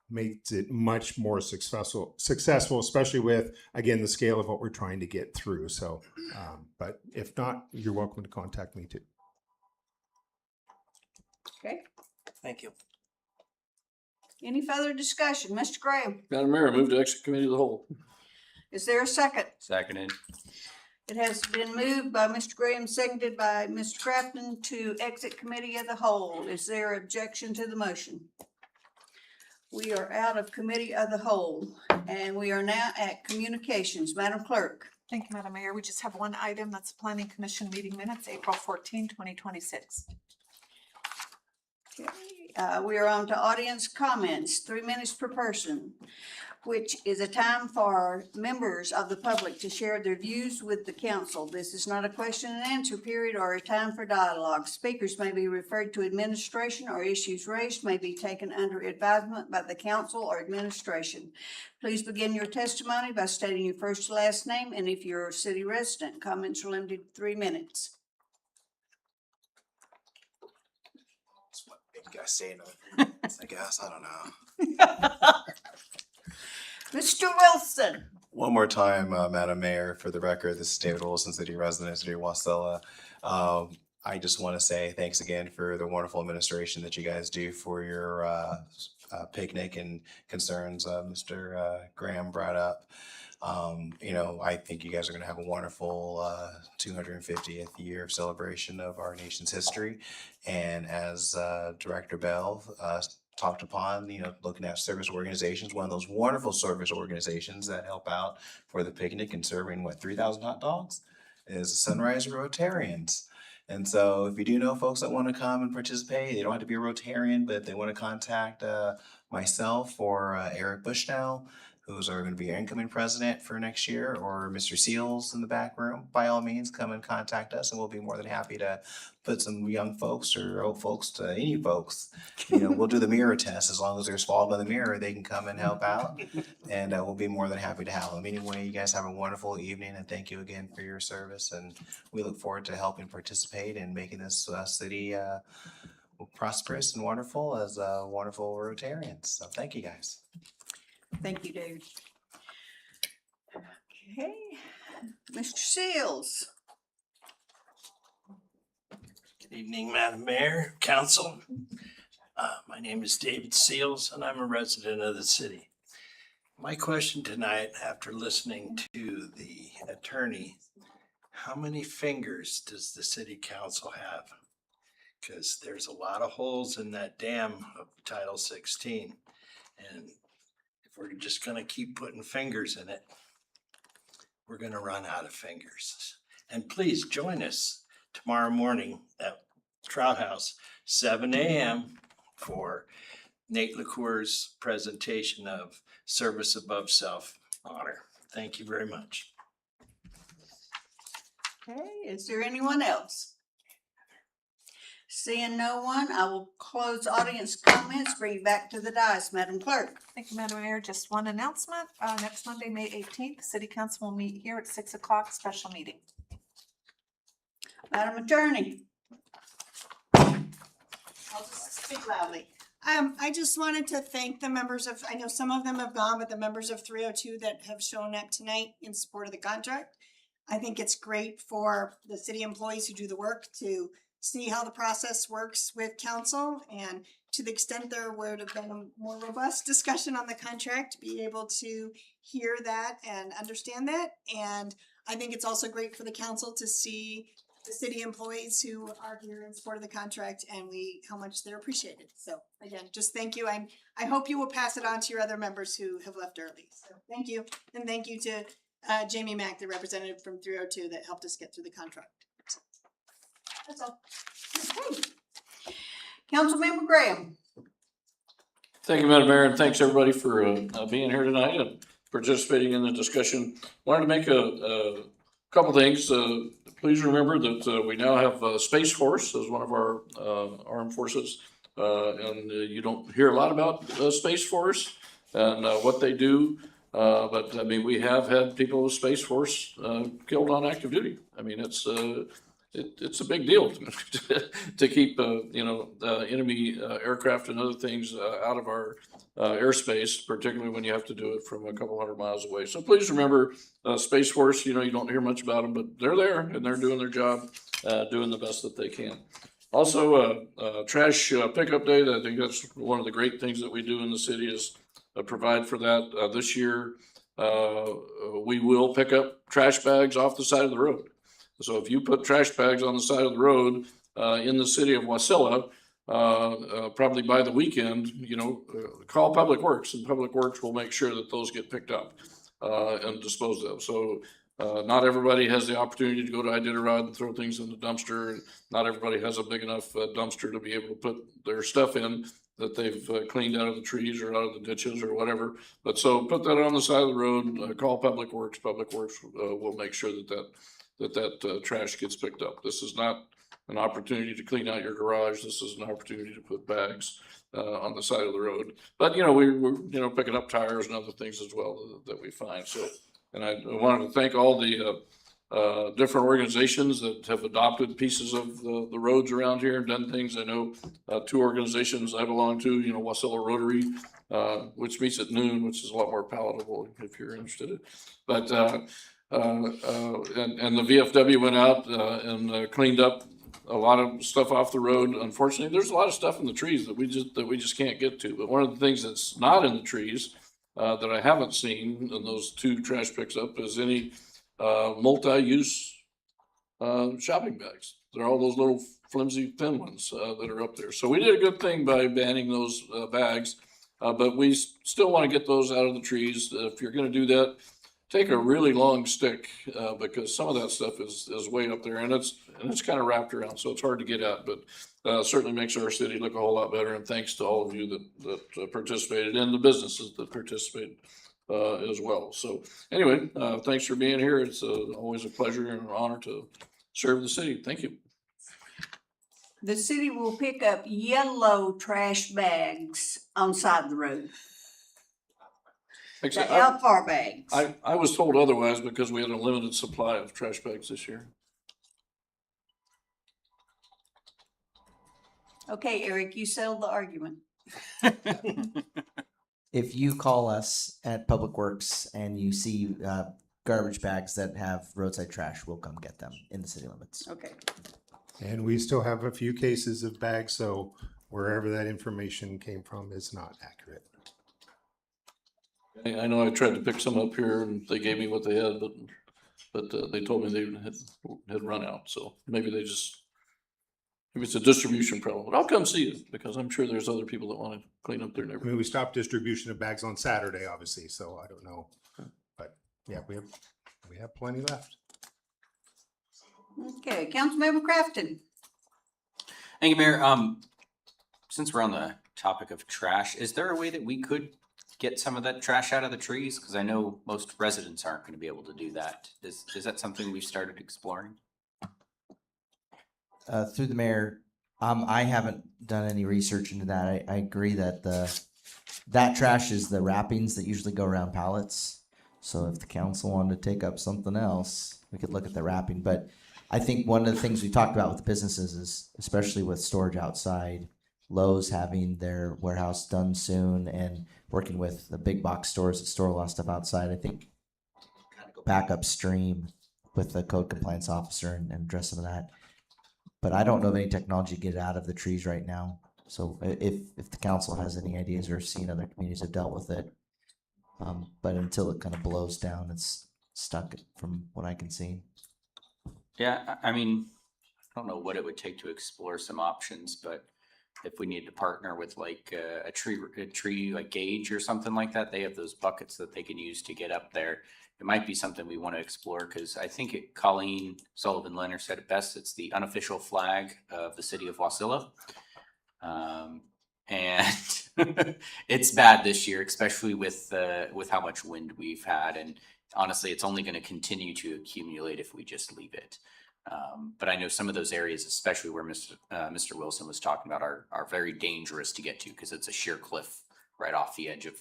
makes it much more successful, especially with, again, the scale of what we're trying to get through. So, but if not, you're welcome to contact me too. Okay. Thank you. Any further discussion? Mr. Graham, Madam Mayor, move to exit committee of the whole. is there a second? Seconded. It has been moved by Mr. Graham, seconded by Mr. Crafton to exit committee of the whole. Is there objection to the motion? We are out of committee of the whole, and we are now at communications. Madam Clerk. Thank you, Madam Mayor. We just have one item. That's Planning Commission meeting minutes, April 14, 2026. We are on to audience comments, 3 minutes per person, which is a time for members of the public to share their views with the council. This is not a question and answer period or a time for dialogue. Speakers may be referred to administration, or issues raised may be taken under advisement by the council or administration. Please begin your testimony by stating your first and last name, and if you're a city resident, comments are limited to 3 minutes. You guys say no, I guess, I don't know. Mr. Wilson. One more time, Madam Mayor, for the record, this is David Wilson, city resident, city of Wasilla. I just want to say thanks again for the wonderful administration that you guys do for your picnic and concerns Mr. Graham brought up. You know, I think you guys are going to have a wonderful 250th year of celebration of our nation's history. And as Director Bell talked upon, you know, looking at service organizations, one of those wonderful service organizations that help out for the picnic and serving, 3,000 hot dogs is Sunrise Rotarians. And so if you do know folks that want to come and participate, they don't have to be a Rotarian, but if they want to contact myself or Eric Bushnell, who's going to be our incoming president for next year, or Mr. Seals in the back room, by all means, come and contact us, and we'll be more than happy to put some young folks or old folks to any folks. You know, we'll do the mirror test. As long as they're swallowed by the mirror, they can come and help out, and we'll be more than happy to have them. Anyway, you guys have a wonderful evening, and thank you again for your service, and we look forward to helping participate in making this city prosperous and wonderful as wonderful Rotarians. So thank you, guys. Thank you, David. Okay, Mr. Seals. Good evening, Madam Mayor, Council. My name is David Seals, and I'm a resident of the city. My question tonight, after listening to the attorney, how many fingers does the city council have? Because there's a lot of holes in that dam of Title 16. And if we're just gonna keep putting fingers in it, we're gonna run out of fingers. And please join us tomorrow morning at Trout House, 7 a.m. for Nate LaCour's presentation of Service Above Self Honor. Thank you very much. Okay, is there anyone else? Seeing no one, I will close audience comments, bring you back to the dais, Madam Clerk. Thank you, Madam Mayor. Just one announcement. Next Monday, May 18th, City Council will meet here at 6 o'clock, special meeting. Madam Attorney. I'll just speak loudly. I just wanted to thank the members of, I know some of them have gone, but the members of 302 that have shown up tonight in support of the contract. I think it's great for the city employees who do the work to see how the process works with council, and to the extent there would have been a more robust discussion on the contract, be able to hear that and understand that. And I think it's also great for the council to see the city employees who are here in support of the contract and how much they're appreciated. So again, just thank you. I hope you will pass it on to your other members who have left early. So thank you. And thank you to Jamie Mack, the representative from 302 that helped us get through the contract. So, that's all. Okay. Councilmember Graham. Thank you, Madam Mayor, and thanks everybody for being here tonight and participating in the discussion. Wanted to make a couple things. Please remember that we now have Space Force as one of our armed forces, and you don't hear a lot about Space Force and what they do. But I mean, we have had people with Space Force killed on active duty. I mean, it's a big deal to keep enemy aircraft and other things out of our airspace, particularly when you have to do it from a couple hundred miles away. So please remember Space Force. You know, you don't hear much about them, but they're there and they're doing their job, doing the best that they can. Also, trash pickup day. I think that's one of the great things that we do in the city is provide for that. This year, we will pick up trash bags off the side of the road. So if you put trash bags on the side of the road in the city of Wasilla, probably by the weekend, call Public Works, and Public Works will make sure that those get picked up and disposed of. So Not everybody has the opportunity to go to Iditarod and throw things in the dumpster. And not everybody has a big enough dumpster to be able to put their stuff in that they've cleaned out of the trees or out of the ditches or whatever. But so put that on the side of the road, call Public Works. Public Works will make sure that trash gets picked up. This is not an opportunity to clean out your garage. This is an opportunity to put bags on the side of the road. But, we're picking up tires and other things as well that we find. So, and I wanted to thank all the different organizations that have adopted pieces of the roads around here and done things. I know two organizations I belong to, Wasilla Rotary, which meets at noon, which is a lot more palatable if you're interested. But and the VFW went out and cleaned up a lot of stuff off the road. Unfortunately, there's a lot of stuff in the trees that we just can't get to. But one of the things that's not in the trees that I haven't seen in those two trash picks up is any multi-use shopping bags. They're all those little flimsy thin ones that are up there. So we did a good thing by banning those bags, but we still want to get those out of the trees. If you're going to do that, take a really long stick because some of that stuff is way up there and it's kind of wrapped around, so it's hard to get at. But certainly makes our city look a whole lot better. And thanks to all of you that participated and the businesses that participated as well. So anyway, thanks for being here. It's always a pleasure and an honor to serve the city. Thank you. The city will pick up yellow trash bags on the side of the road. The Except Alfar bags. I was told otherwise because we had a limited supply of trash bags this year. Okay, Eric, you settled the argument. If you call us at Public Works and you see garbage bags that have roadside trash, we'll come get them in the city limits. Okay. And we still have a few cases of bags, so wherever that information came from is not accurate. I know I tried to pick some up here and they gave me what they had, but they told me they had run out. So maybe it's a distribution problem. But I'll come see you because I'm sure there's other people that want to clean up their I neighborhood. mean, we stopped distribution of bags on Saturday, obviously, so I don't know. But yeah, we have plenty left. Okay, Councilmember Crafton. Thank you, Mayor. Since we're on the topic of trash, is there a way that we could get some of that trash out of the trees? Because I know most residents aren't going to be able to do that. Is that something we've started exploring? Through the mayor, I haven't done any research into that. I agree that that trash is the wrappings that usually go around pallets. So if the council wanted to take up something else, we could look at the wrapping. But I think one of the things we talked about with the businesses is, especially with storage outside, Lowe's having their warehouse done soon and working with the big box stores that store a lot of stuff outside. I think kind of go back upstream with the code compliance officer and address some of that. But I don't know of any technology to get it out of the trees right now. So if the council has any ideas or seen other communities have dealt with it, but until it kind of blows down, it's stuck from what I can see. Yeah, I mean, I don't know what it would take to explore some options, but if we need to partner with like a tree like Gauge or something like that, they have those buckets that they can use to get up there. It might be something we want to explore because I think Colleen Sullivan Leonard said it best. It's the unofficial flag of the city of Wasilla. And it's bad this year, especially with how much wind we've had. And honestly, it's only going to continue to accumulate if we just leave it. But I know some of those areas, especially where Mr. Wilson was talking about, are very dangerous to get to because it's a sheer cliff right off the edge of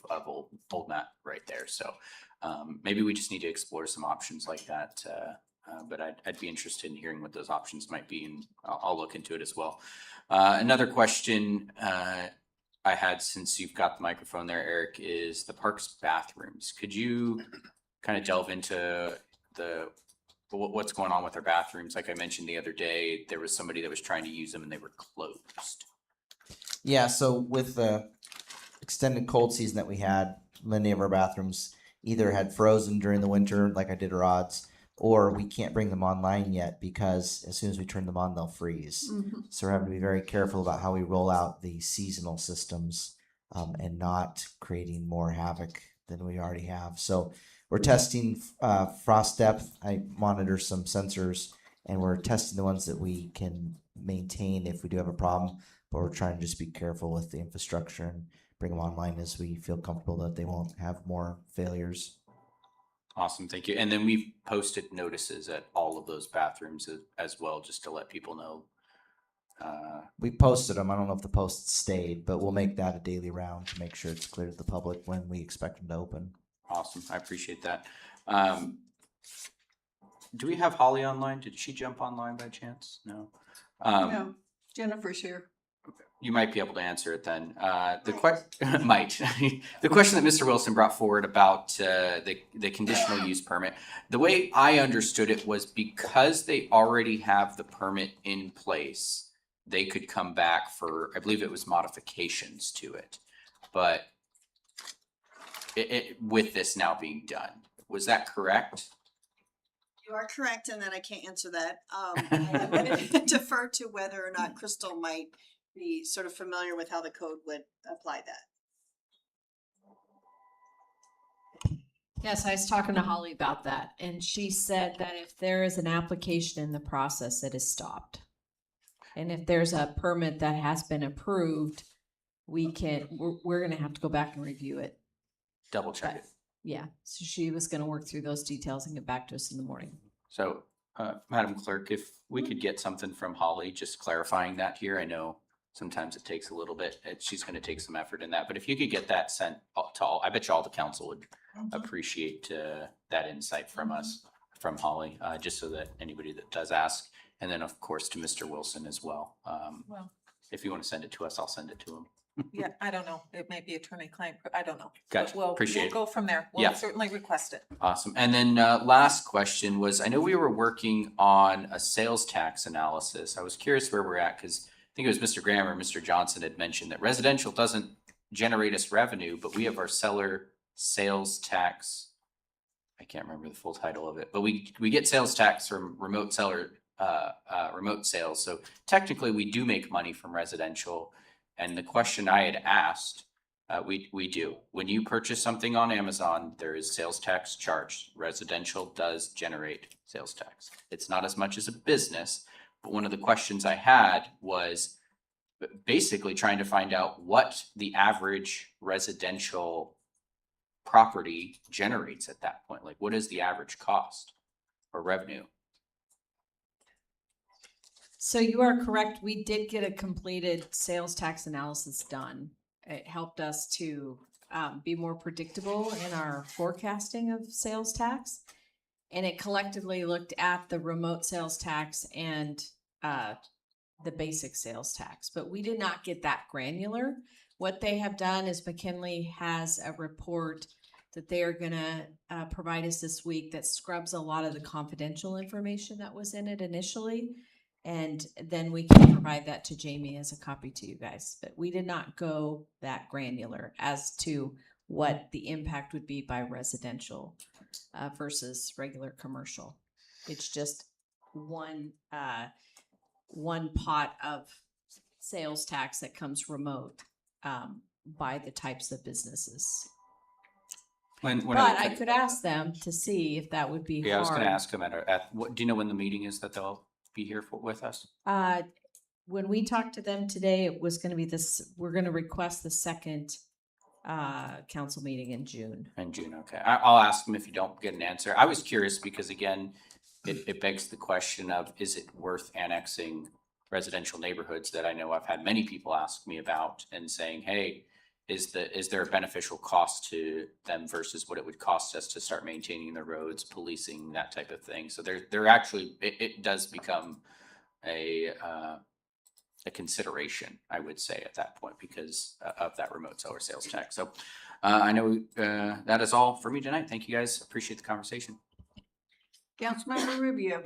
Old Matt right there. So maybe we just need to explore some options like that. But I'd be interested in hearing what those options might be, and I'll look into it as well. Another question I had, since you've got the microphone there, Eric, is the park's bathrooms. Could you kind of delve into what's going on with their bathrooms? Like I mentioned the other day, there was somebody that was trying to use them and they were closed. Yeah, so with the extended cold season that we had, many of our bathrooms either had frozen during the winter, like I did Rod's, or we can't bring them online yet because as soon as we turn them on, they'll freeze. Mm-hmm. So we're having to be very careful about how we roll out the seasonal systems and not creating more havoc than we already have. So we're testing frost depth. I monitor some sensors, and we're testing the ones that we can maintain if we do have a problem. But we're trying to just be careful with the infrastructure and bring them online as we feel comfortable that they won't have more failures. Awesome, thank you. And then we've posted notices at all of those bathrooms as well, just to let people know. We posted them. I don't know if the posts stayed, but we'll make that a daily round to make sure it's clear to the public when we expect them to open. Awesome, I appreciate that. Do we have Holly online? Did she jump online by chance? No. No, Jennifer's here. You might be able to answer it then. The the question that Mr. Wilson brought forward about the conditional use permit, the way I understood it was because they already have the permit in place, they could come back for, I believe it was modifications to it. But with this now being done, was that correct? You are correct in that I can't answer that. I would defer to whether or not Crystal might be sort of familiar with how the code would apply that. Yes, I was talking to Holly about that, and she said that if there is an application in the process, it is stopped. And if there's a permit that has been approved, we're gonna have to go back and review it. Double check it. Yeah, so she was gonna work through those details and get back to us in the morning. So, Madam Clerk, if we could get something from Holly, just clarifying that here, I know sometimes it takes a little bit, she's gonna take some effort in that, but if you could get that sent to all, I bet you all the council would appreciate that insight from us, from Holly, just so that anybody that does ask, and then of course to Mr. Wilson as well. Well, If you wanna send it to us, I'll send it to him. yeah, I don't know. It may be attorney-client, I don't know. Gotcha. But Appreciate we'll it. go from there. Yeah. We'll certainly request it. Awesome. And then last question was, I know we were working on a sales tax analysis. I was curious where we're at, because I think it was Mr. Graham or Mr. Johnson had mentioned that residential doesn't generate us revenue, but we have our seller sales tax. I can't remember the full title of it, but we get sales tax from remote seller, remote sales. So technically we do make money from residential. And the question I had asked, we do. When you purchase something on Amazon, there is sales tax charged. Residential does generate sales tax. It's not as much as a business, but one of the questions I had was basically trying to find out what the average residential property generates at that point. Like, what is the average cost or revenue? So you are correct. We did get a completed sales tax analysis done. It helped us to be more predictable in our forecasting of sales tax. And it collectively looked at the remote sales tax and the basic sales tax, but we did not get that granular. What they have done is McKinley has a report that they are gonna provide us this week that scrubs a lot of the confidential information that was in it initially. And then we can provide that to Jamie as a copy to you guys. But we did not go that granular as to what the impact would be by residential versus regular commercial. It's just one pot of sales tax that comes remote by the types of businesses. But I could ask them to see if that would be hard. Yeah, I was gonna ask them do you know when the meeting is that they'll be here with us? When we talked to them today, it was gonna be we're gonna request the second council meeting in June. In June, okay. I'll ask them if you don't get an answer. I was curious because again, it begs the question of, is it worth annexing residential neighborhoods that I know I've had many people ask me about and saying, hey, is there a beneficial cost to them versus what it would cost us to start maintaining the roads, policing, that type of thing. So they're actually, it does become a consideration, I would say, at that point because of that remote seller sales tax. So I know that is all for me tonight. Thank you guys. Appreciate the conversation. Councilmember Rubio.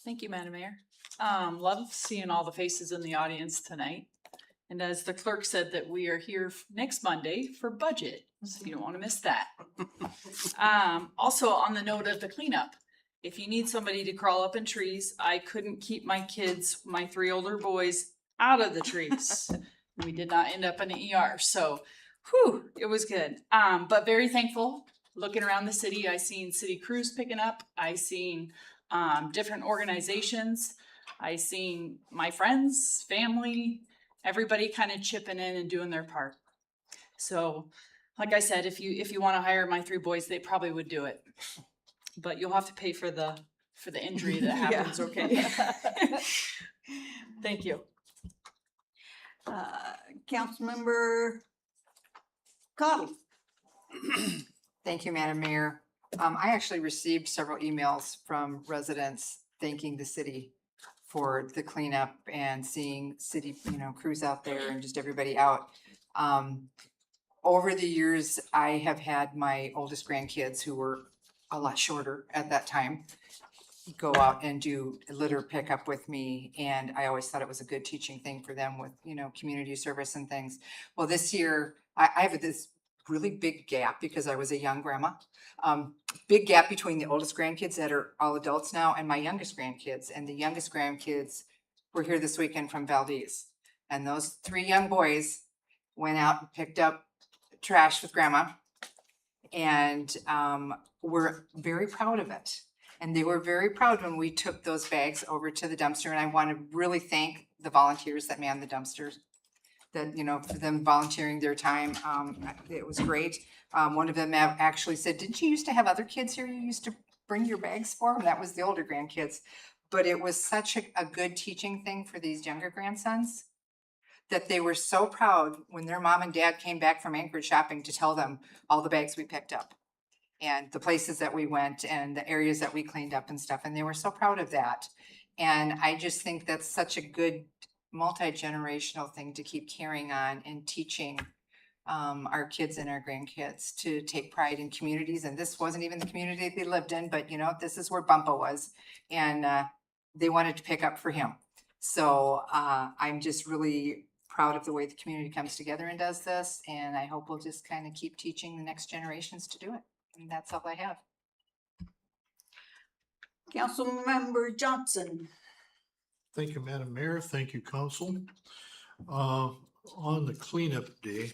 Thank you, Madam Mayor. Love seeing all the faces in the audience tonight. And as the clerk said, that we are here next Monday for budget, so you don't want to miss that. Also, on the note of the cleanup, if you need somebody to crawl up in trees, I couldn't keep my kids, my 3 older boys, out of the trees. We did not end up in an ER, so whew, it was good. But very thankful. looking around the city, I seen city crews picking up. I seen different organizations. I seen my friends, family, everybody kind of chipping in and doing their part. So, like I said, if you want to hire my 3 boys, they probably would do it. But you'll have to pay for the injury that happens, okay? Thank you. Councilmember Cottle. Thank you, Madam Mayor. I actually received several emails from residents thanking the city for the cleanup and seeing city, crews out there and just everybody out. Over the years, I have had my oldest grandkids, who were a lot shorter at that time, go out and do litter pickup with me. And I always thought it was a good teaching thing for them with, community service and things. Well, this year, I have this really big gap because I was a young grandma. Big gap between the oldest grandkids that are all adults now and my youngest grandkids. And the youngest grandkids were here this weekend from Valdez. And those 3 young boys went out and picked up trash with grandma. And were very proud of it. And they were very proud when we took those bags over to the dumpster. And I want to really thank the volunteers that man the dumpsters, that, for them volunteering their time. It was great. One of them actually said, didn't you used to have other kids here you used to bring your bags for? And that was the older grandkids. But it was such a good teaching thing for these younger grandsons, that they were so proud when their mom and dad came back from Anchorage shopping to tell them all the bags we picked up and the places that we went and the areas that we cleaned up and stuff. And they were so proud of that. And I just think that's such a good multi-generational thing to keep carrying on and teaching our kids and our grandkids to take pride in communities. And this wasn't even the community they lived in, but this is where Bumpa was. And they wanted to pick up for him. So I'm just really proud of the way the community comes together and does this. And I hope we'll just kind of keep teaching the next generations to do it. And that's all I have. Councilmember Johnson. Thank you, Madam Mayor. Thank you, Council. On the cleanup day,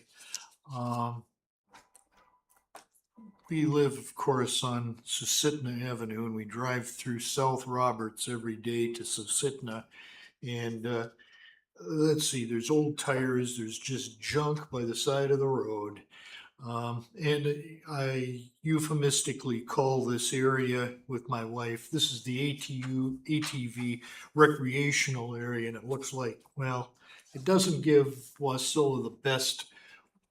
we live, of course, on Susitna Avenue, and we drive through South Roberts every day to Susitna. And let's see, there's old tires, there's just junk by the side of the road. And I euphemistically call this area with my wife, this is the ATV recreational area, and it looks like, well, it doesn't give Wasilla the best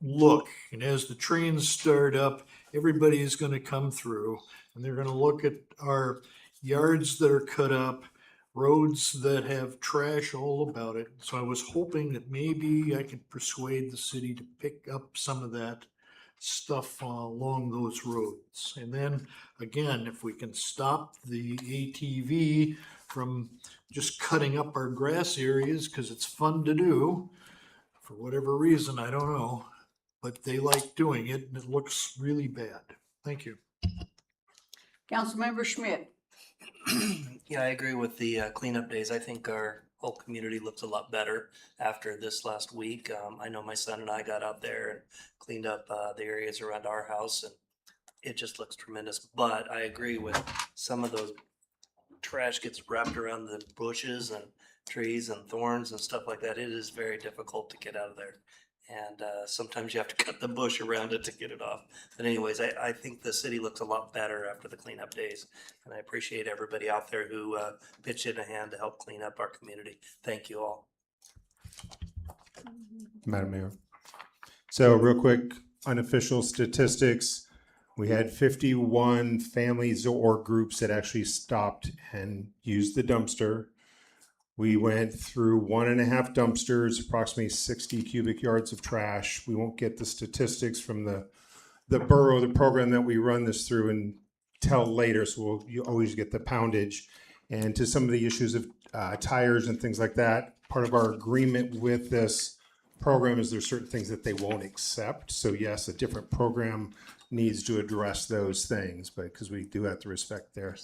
look. And as the trains start up, everybody is going to come through, and they're going to look at our yards that are cut up, roads that have trash all about it. So I was hoping that maybe I could persuade the city to pick up some of that stuff along those roads. And then again, if we can stop the ATV from just cutting up our grass areas, because it's fun to do for whatever reason, I don't know, but they like doing it and it looks really bad. Thank you. Councilmember Schmidt. Yeah, I agree with the cleanup days. I think our whole community looks a lot better after this last week. I know my son and I got out there and cleaned up the areas around our house, and it just looks tremendous. But I agree with some of those trash gets wrapped around the bushes and trees and thorns and stuff like that. It is very difficult to get out of there. And sometimes you have to cut the bush around it to get it off. But anyways, I think the city looks a lot better after the cleanup days. And I appreciate everybody out there who pitched in a hand to help clean up our community. Thank you all. Madam Mayor. So real quick, unofficial statistics. We had 51 families or groups that actually stopped and used the dumpster. We went through 1.5 dumpsters, approximately 60 cubic yards of trash. We won't get the statistics from the borough, the program that we run this through until later, so you always get the poundage. And to some of the issues of tires and things like that, part of our agreement with this program is there's certain things that they won't accept. So yes, a different program needs to address those things, but because we do have to respect their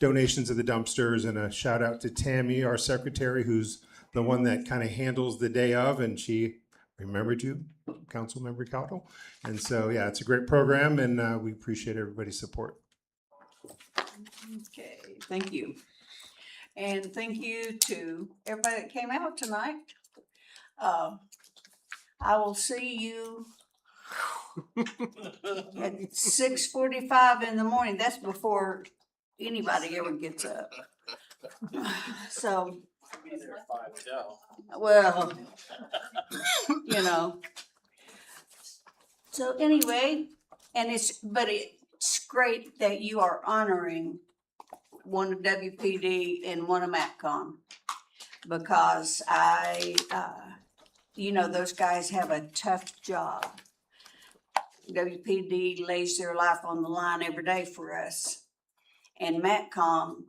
donations of the dumpsters. And a shout out to Tammy, our secretary, who's the one that kind of handles the day of, and she remembered you, Councilmember Cowdle. And so, yeah, it's a great program and we appreciate everybody's support. Okay, thank you. And thank you to everybody that came out tonight. I will see you at 6:45 in the morning. That's before anybody ever gets up. So, well, you know. So anyway, and but it's great that you are honoring one of WPD and one of MATCOM, because you know, those guys have a tough job. WPD lays their life on the line every day for us. And MATCOM,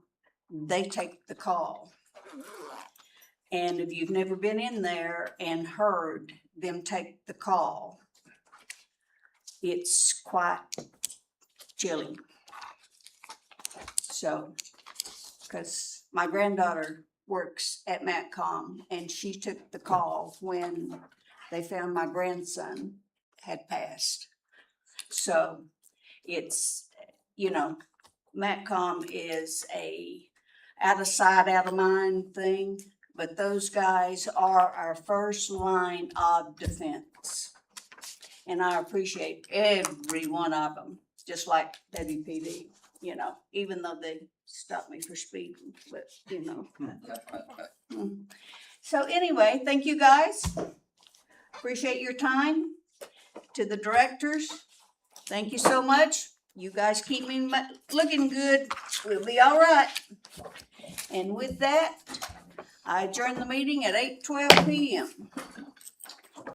they take the call. And if you've never been in there and heard them take the call, it's quite chilling. So, because my granddaughter works at MATCOM and she took the call when they found my grandson had passed. So it's, you know, MATCOM is a out of sight, out of mind thing, but those guys are our first line of defense. And I appreciate every one of them, just like WPD, you know, even though they stopped me for speeding, but you know. So anyway, thank you guys. Appreciate your time. To the directors, thank you so much. You guys keep me looking good. We'll be all right. And with that, I adjourn the meeting at 8:12 p.m.